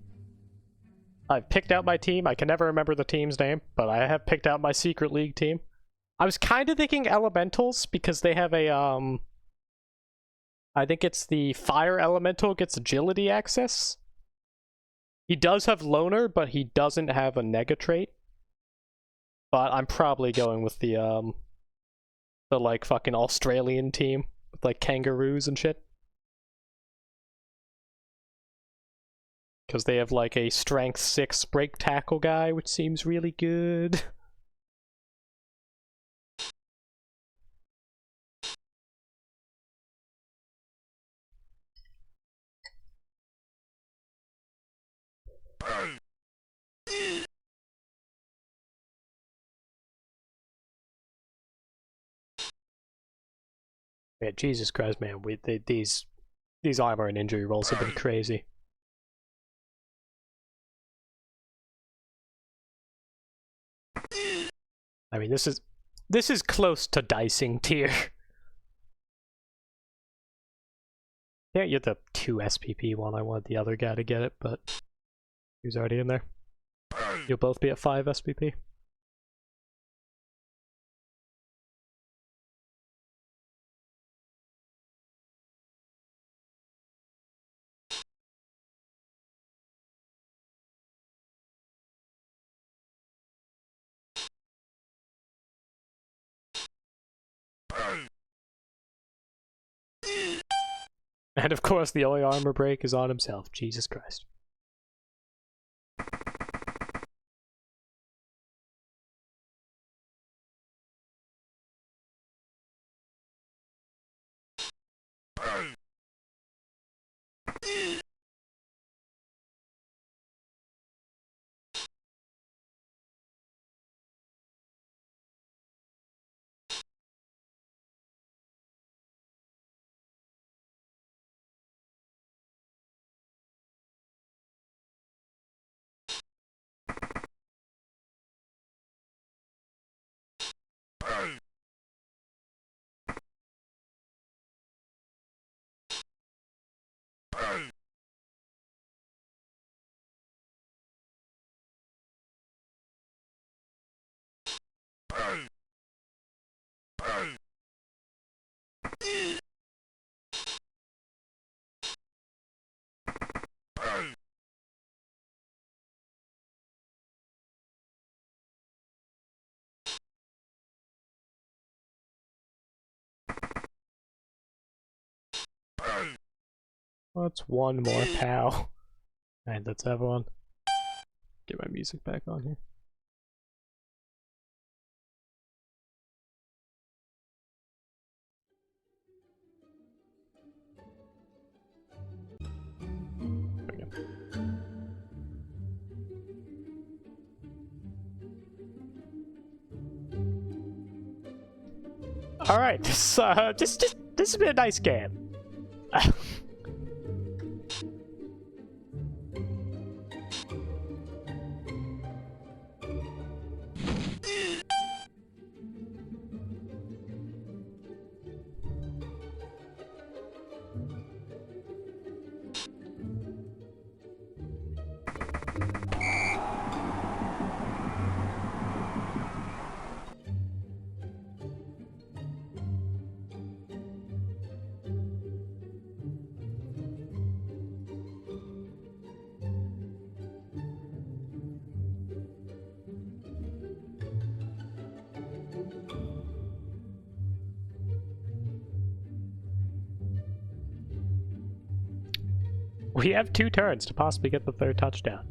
I've picked out my team. I can never remember the team's name, but I have picked out my Secret League team. I was kind of thinking Elementals, because they have a, I think it's the Fire Elemental gets agility access. He does have Loner, but he doesn't have a Nega trait. But I'm probably going with the like, fucking Australian team. With, like, kangaroos and shit. Because they have, like, a Strength 6 break tackle guy, which seems really good. Yeah, Jesus Christ, man, these armor and injury rolls have been crazy. I mean, this is close to dicing tier. Yeah, you're the 2 SPP one. I wanted the other guy to get it, but he was already in there. You'll both be at 5 SPP. And of course, the only armor break is on himself. Jesus Christ. What's one more POW? Alright, that's everyone. Get my music back on here. Alright, this has been a nice game. We have 2 turns to possibly get the 3rd touchdown.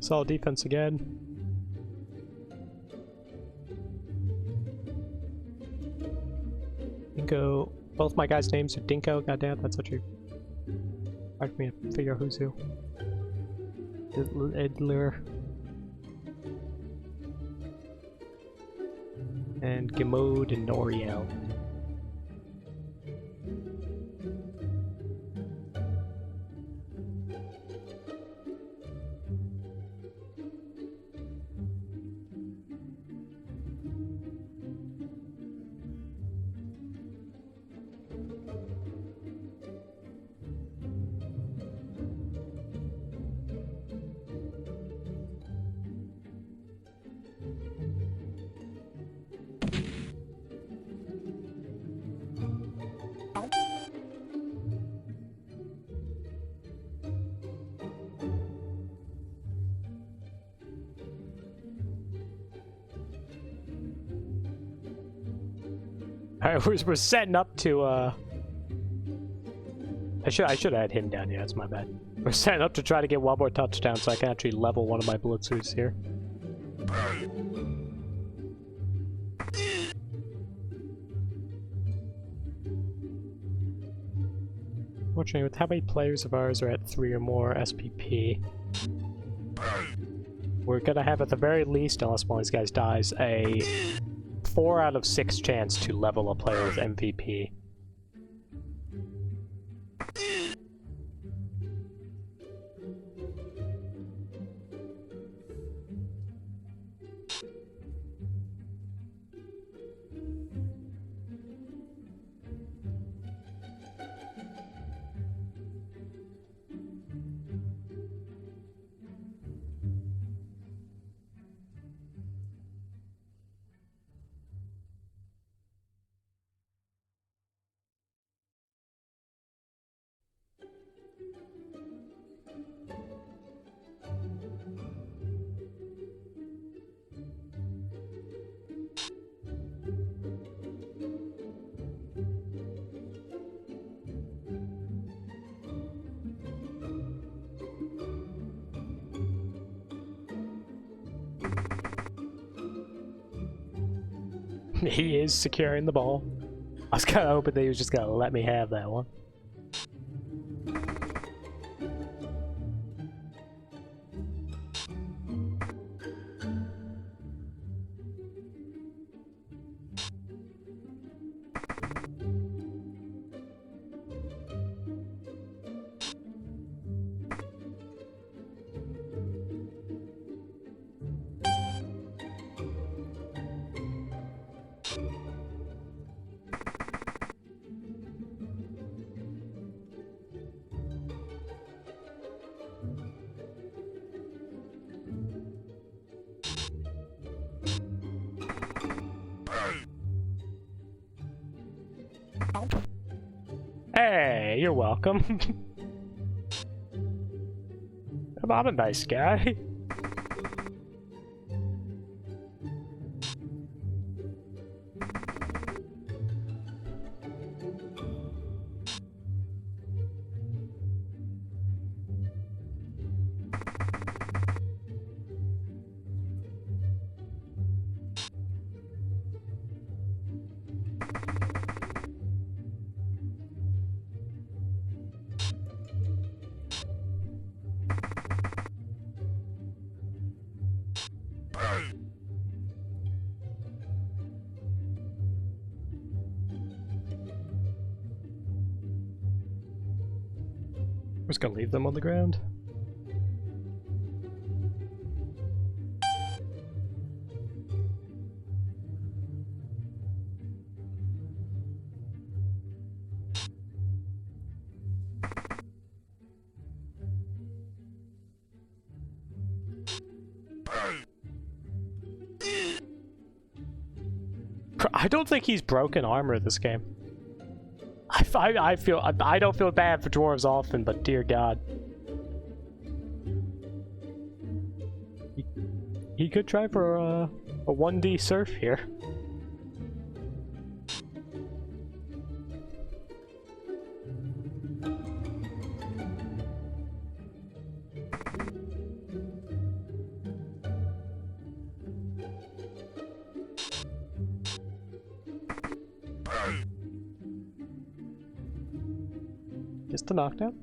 Solid defense again. Dinko. Both my guys' names are Dinko. Goddamn, that's such a hard for me to figure out who's who. Edler. And Gimode and Noriel. Alright, we're setting up to, I should have had him down here, that's my bad. We're setting up to try to get one more touchdown so I can actually level one of my blitzers here. Fortunately, with how many players of ours are at 3 or more SPP, we're gonna have at the very least, unless one of these guys dies, a 4 out of 6 chance to level a player with MVP. He is securing the ball. I was kind of hoping that he was just gonna let me have that one. Hey, you're welcome. I'm a nice guy. We're just gonna leave them on the ground. I don't think he's broken armor this game. I don't feel bad for dwarves often, but dear God. He could try for a 1D surf here. Just the knockdown.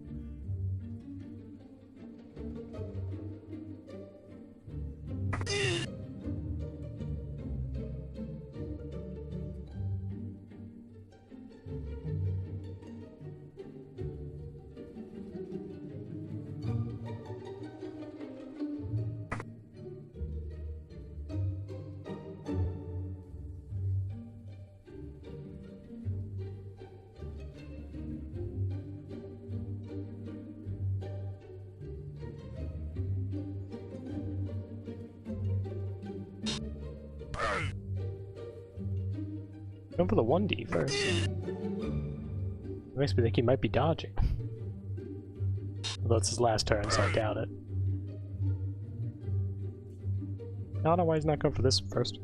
Going for the 1D first. It makes me think he might be dodging. Although it's his last turn, so I doubt it. I don't know why he's not going for this first.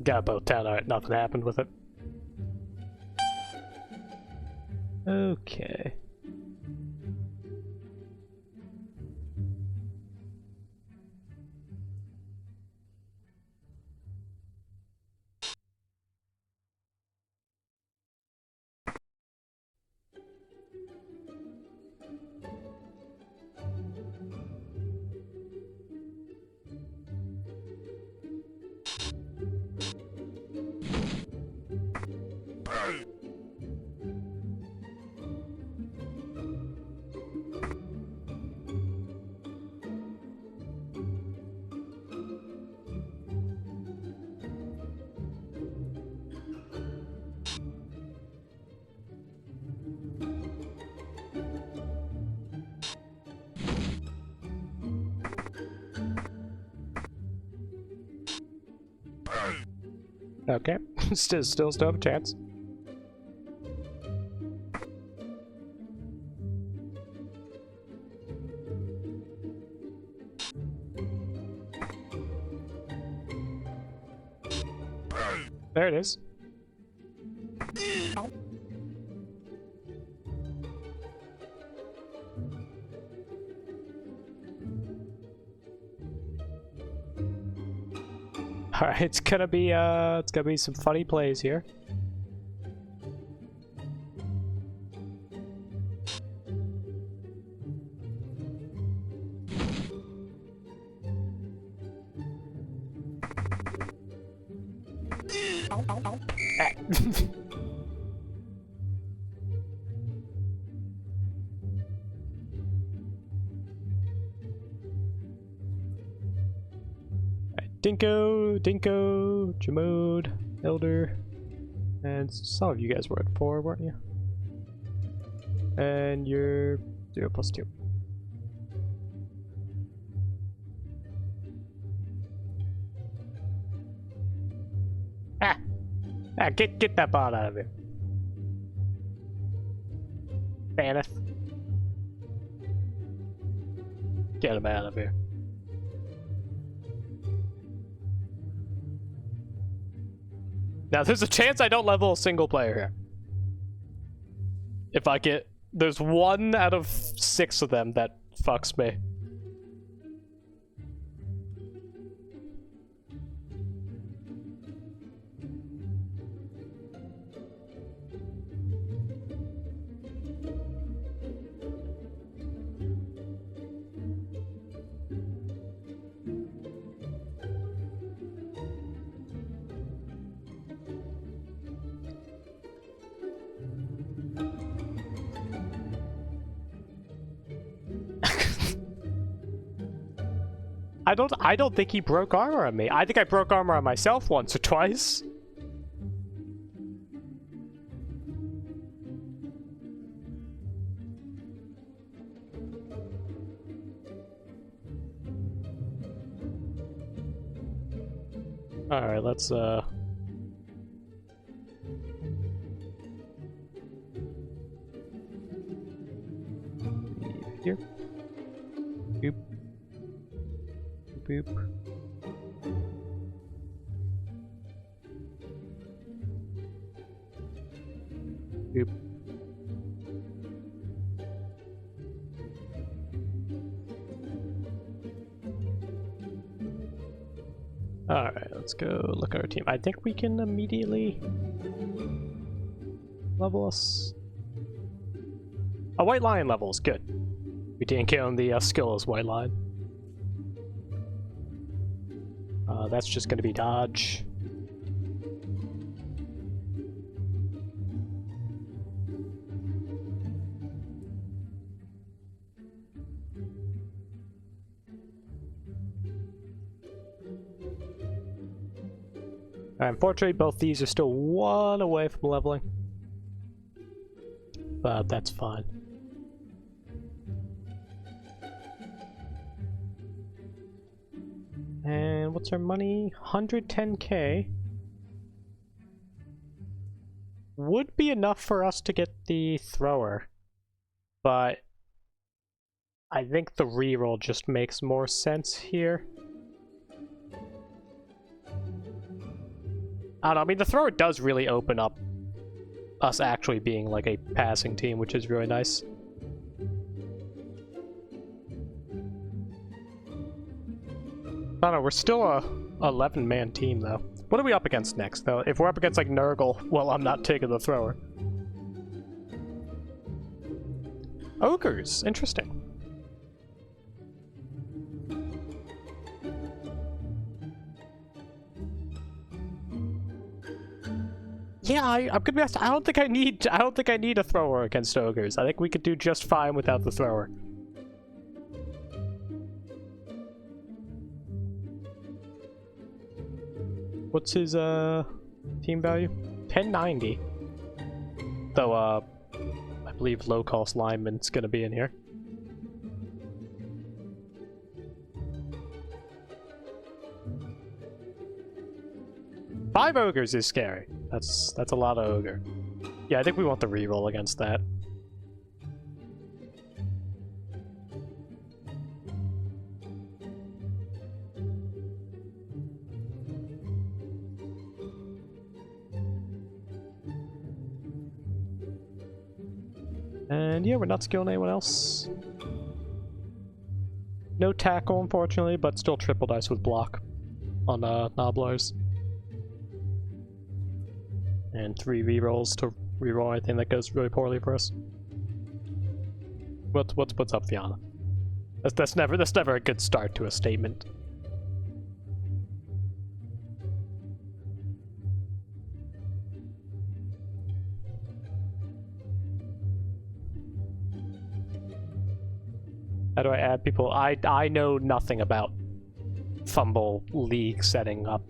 Got both down. Alright, nothing happened with it. Okay. Okay, still have a chance. There it is. All right, it's gonna be some funny plays here. Dinko, Jamode, Elder, and some of you guys were at 4, weren't you? And you're 0+2. Get that bot out of here. Baneth. Get him out of here. Now, there's a chance I don't level a single player here. If I get... There's 1 out of 6 of them that fucks me. I don't think he broke armor on me. I think I broke armor on myself once or twice. Alright, let's here. Oop. boop. Boop. Alright, let's go look at our team. I think we can immediately level us. A white lion level is good. We didn't get on the skill as white lion. That's just going to be dodge. Unfortunately, both these are still one away from leveling. But that's fine. And what's our money? 110k. Would be enough for us to get the thrower. But I think the reroll just makes more sense here. I don't know, I mean, the thrower does really open up us actually being like a passing team, which is really nice. I don't know, we're still a 11-man team, though. What are we up against next, though? If we're up against, like, Nurgle, well, I'm not taking the thrower. Ogres, interesting. Yeah, I'm gonna be honest, I don't think I need a thrower against ogres. I think we could do just fine without the thrower. What's his team value? 1090. Though I believe low cost lineman's gonna be in here. Five ogres is scary. That's a lot of ogre. Yeah, I think we want the reroll against that. And yeah, we're not skilling anyone else. No tackle, unfortunately, but still triple dice with block on Nobblers. And 3 rerolls to reroll anything that goes really poorly for us. What's up, Fiona? That's never a good start to a statement. How do I add people? I know nothing about FUMBBL league setting up.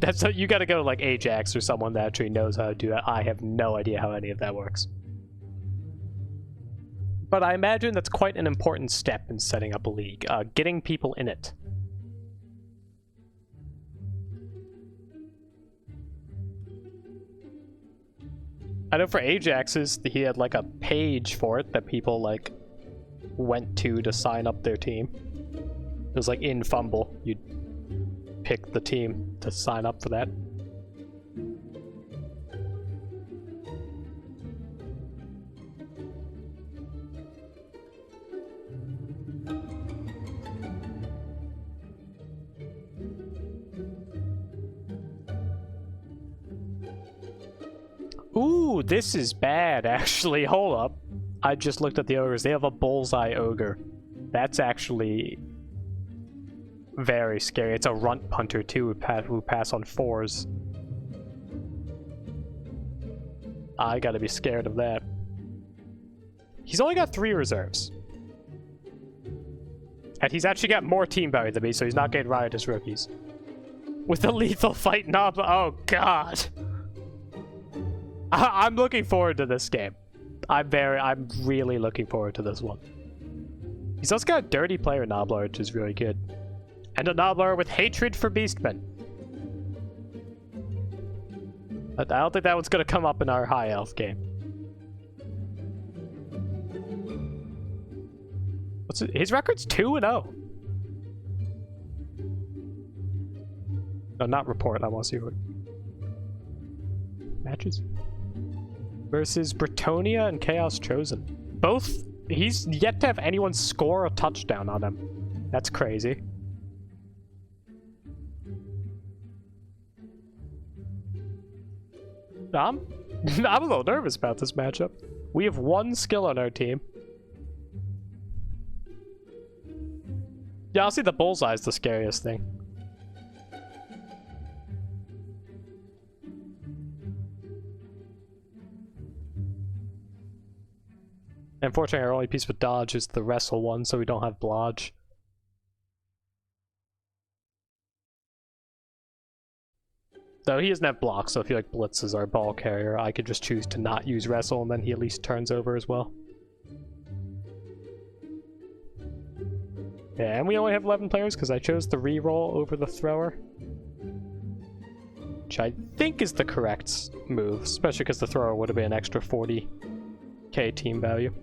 That's you got to go like Ajax or someone that actually knows how to do it. I have no idea how any of that works. But I imagine that's quite an important step in setting up a league, getting people in it. I know for Ajax's, he had like a page for it that people like went to sign up their team. It was like in FUMBBL, you'd pick the team to sign up for that. Ooh, this is bad, actually. Hold up. I just looked at the ogres. They have a bullseye ogre. That's actually very scary. It's a runt punter too, who pass on 4s. I gotta be scared of that. He's only got 3 reserves. And he's actually got more team value than me, so he's not getting rided as rookies. With the lethal fight knob, oh god. I'm looking forward to this game. I'm really looking forward to this one. He's also got a dirty player Nobbler, which is really good. And a Nobbler with hatred for Beastmen. But I don't think that one's gonna come up in our high elf game. What's his record's 2-0. No, not report. I want to see what matches. Versus Bretonia and Chaos Chosen. Both. He's yet to have anyone score a touchdown on him. That's crazy. I'm a little nervous about this matchup. We have one skill on our team. Yeah, I'll see the bullseye is the scariest thing. Unfortunately, our only piece with dodge is the wrestle one, so we don't have blodge. Though he doesn't have block, so if he like blitzes our ball carrier, I could just choose to not use wrestle, and then he at least turns over as well. Yeah, and we only have 11 players because I chose the reroll over the thrower. Which I think is the correct move, especially because the thrower would have been an extra 40k team value.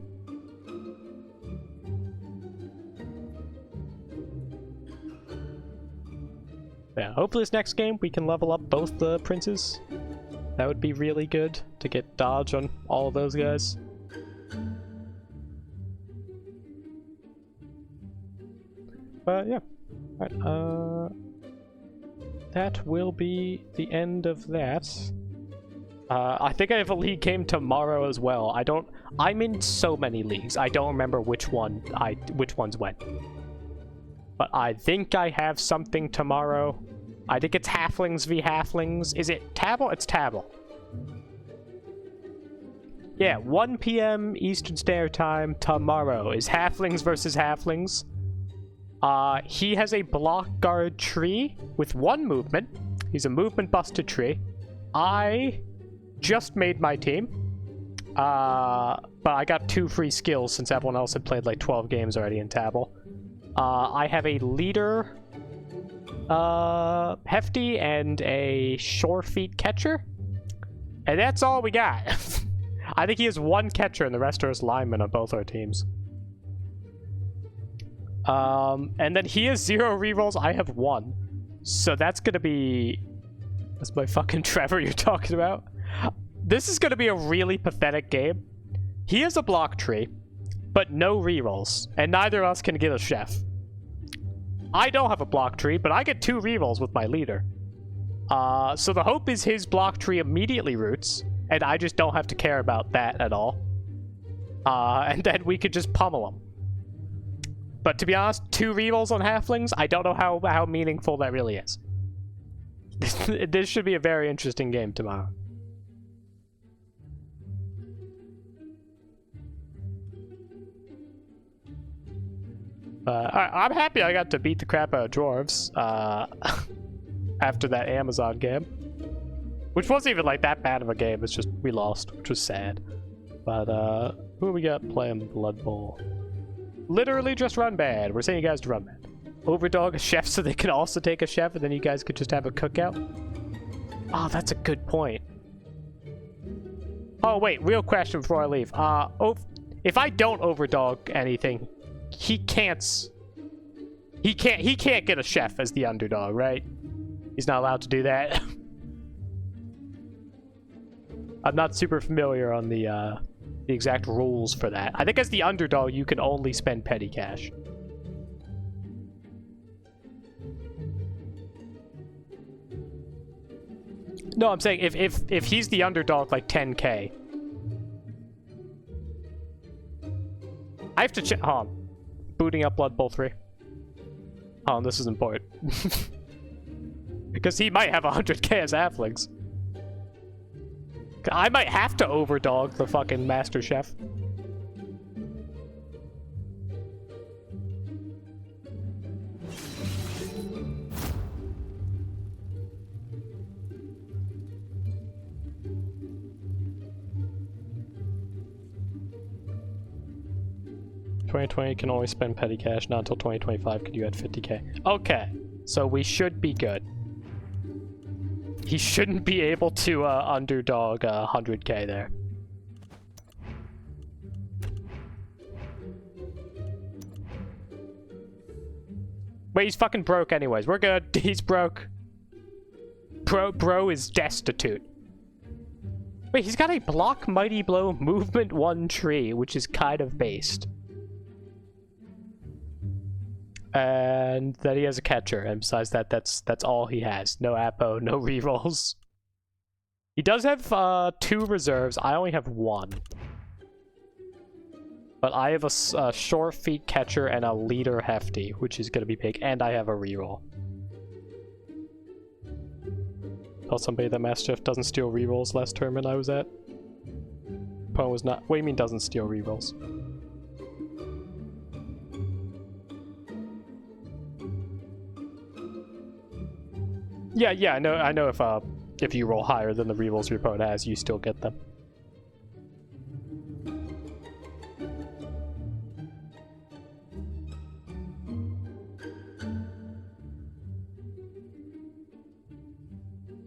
Yeah, hopefully this next game we can level up both the princes. That would be really good to get dodge on all of those guys. But yeah, alright, that will be the end of that. I think I have a league game tomorrow as well. I'm in so many leagues. I don't remember which ones when. But I think I have something tomorrow. I think it's Halflings v Halflings. Is it Tabble? It's Tabble. Yeah, 1 p.m. Eastern Standard Time tomorrow is Halflings versus Halflings. He has a block guard tree with 1 movement. He's a movement busted tree. I just made my team. But I got 2 free skills since everyone else had played like 12 games already in Tabble. I have a leader, Hefty, and a Shore Feet catcher. And that's all we got. I think he has 1 catcher and the rest are his linemen on both our teams. And then he has 0 rerolls, I have 1. So that's gonna be... That's my fucking Trevor you're talking about. This is gonna be a really pathetic game. He has a block tree, but no rerolls, and neither of us can get a chef. I don't have a block tree, but I get 2 rerolls with my leader. So the hope is his block tree immediately roots, and I just don't have to care about that at all. And then we could just pummel him. But to be honest, 2 rerolls on Halflings, I don't know how meaningful that really is. This should be a very interesting game tomorrow. I'm happy I got to beat the crap out of Dwarfs after that Amazon game. Which wasn't even like that bad of a game, it's just we lost, which was sad. But who we got playing Blood Bowl? Literally just Run Bad. We're saying you guys to Run Bad. Overdog a chef so they can also take a chef and then you guys could just have a cookout? Oh, that's a good point. Oh wait, real question before I leave. If I don't overdog anything, he can't get a chef as the underdog, right? He's not allowed to do that. I'm not super familiar on the exact rules for that. I think as the underdog, you can only spend petty cash. No, I'm saying if he's the underdog, like 10k. I have to check. Hold on. Booting up Blood Bowl 3. Oh, this is important. Because he might have 100k as Halflings. I might have to overdog the fucking Master Chef. $2020 can only spend petty cash, not until 2025 could you add 50k. Okay, so we should be good. He shouldn't be able to underdog 100k there. Wait, he's fucking broke anyways. We're good. He's broke. Bro is destitute. Wait, he's got a block, mighty blow, movement 1 tree, which is kind of based. And then he has a catcher, and besides that, that's all he has. No Apo, no rerolls. He does have 2 reserves. I only have 1. But I have a short feet catcher and a leader hefty, which is going to be big, and I have a reroll. Tell somebody that Master Chief doesn't steal rerolls last tournament I was at. Poe was not. What do you mean doesn't steal rerolls? Yeah, I know if you roll higher than the rerolls your opponent has, you still get them.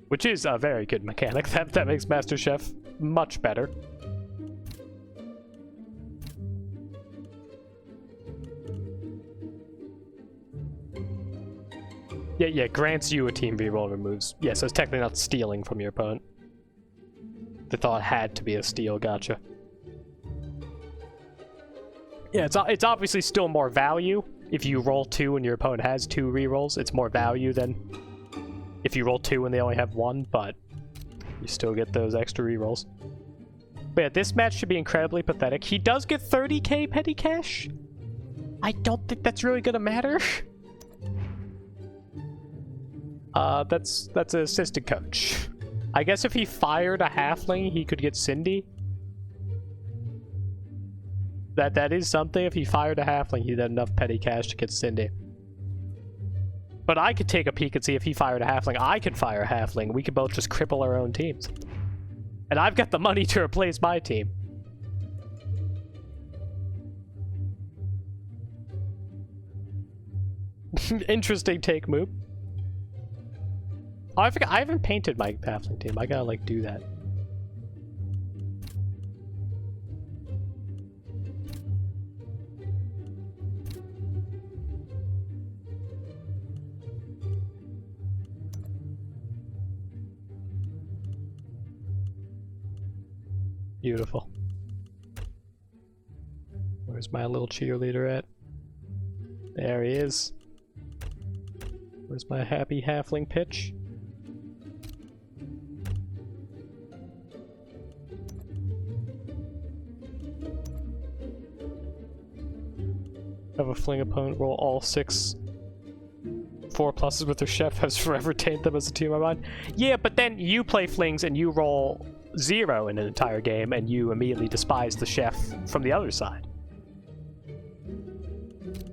Which is a very good mechanic. That makes Master Chef much better. Yeah, grants you a team reroll removes. Yeah, so it's technically not stealing from your opponent. The thought had to be a steal, gotcha. Yeah, it's obviously still more value. If you roll 2 and your opponent has 2 rerolls, it's more value than if you roll 2 and they only have 1, but you still get those extra rerolls. But yeah, this match should be incredibly pathetic. He does get 30k petty cash. I don't think that's really gonna matter. That's an assistant coach. I guess if he fired a halfling, he could get Cindy. That is something. If he fired a halfling, he'd have enough petty cash to get Cindy. But I could take a peek and see if he fired a halfling. I could fire a halfling. We could both just cripple our own teams. And I've got the money to replace my team. Interesting take, Moop. Oh, I haven't painted my halfling team. I gotta, like, do that. Beautiful. Where's my little cheerleader at? There he is. Where's my happy halfling pitch? Have a fling opponent roll all 6 4 pluses with their chef has forever tainted them as a team of mine. Yeah, but then you play flings and you roll 0 in an entire game and you immediately despise the chef from the other side.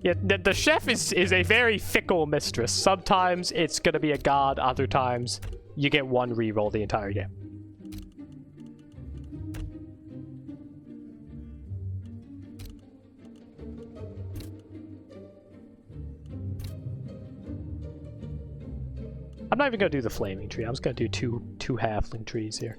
Yeah, the chef is a very fickle mistress. Sometimes it's gonna be a god, other times you get 1 reroll the entire game. I'm not even gonna do the flaming tree. I'm just gonna do two halfling trees here.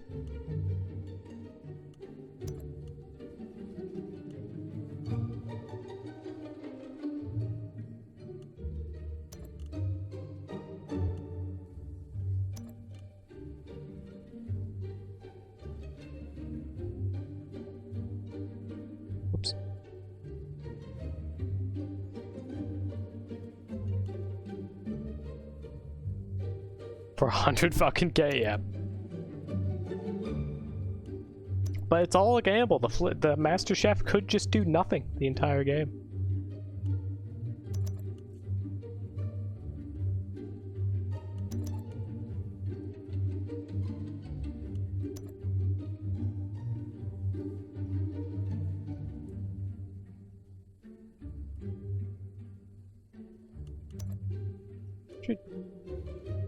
Oops. For 100 fucking K, yeah. But it's all a gamble. The Master Chef could just do nothing the entire game.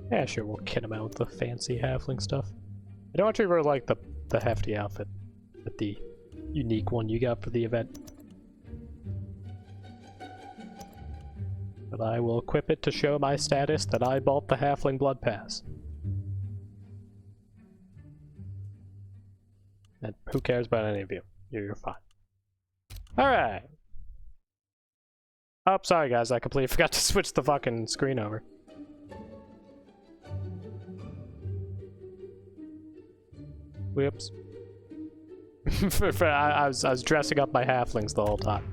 Yeah, sure, we'll kit him out with the fancy halfling stuff. I don't actually really like the hefty outfit, but the unique one you got for the event. But I will equip it to show my status that I bought the halfling blood pass. And who cares about any of you? You're fine. Alright. Oh, sorry guys, I completely forgot to switch the fucking screen over. Whoops. I was dressing up my halflings the whole time.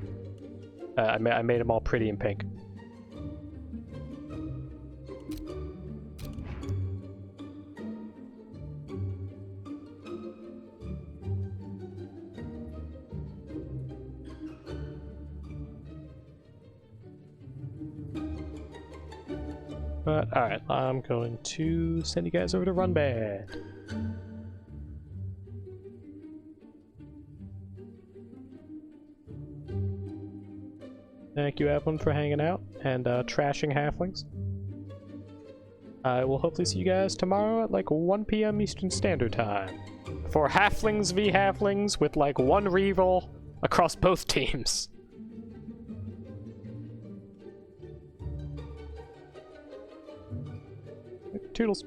I made them all pretty in pink. But alright, I'm going to send you guys over to Run Band. Thank you, everyone, for hanging out and trashing halflings. I will hopefully see you guys tomorrow at like 1 p.m. Eastern Standard Time for halflings v halflings with like 1 reroll across both teams. Toodles.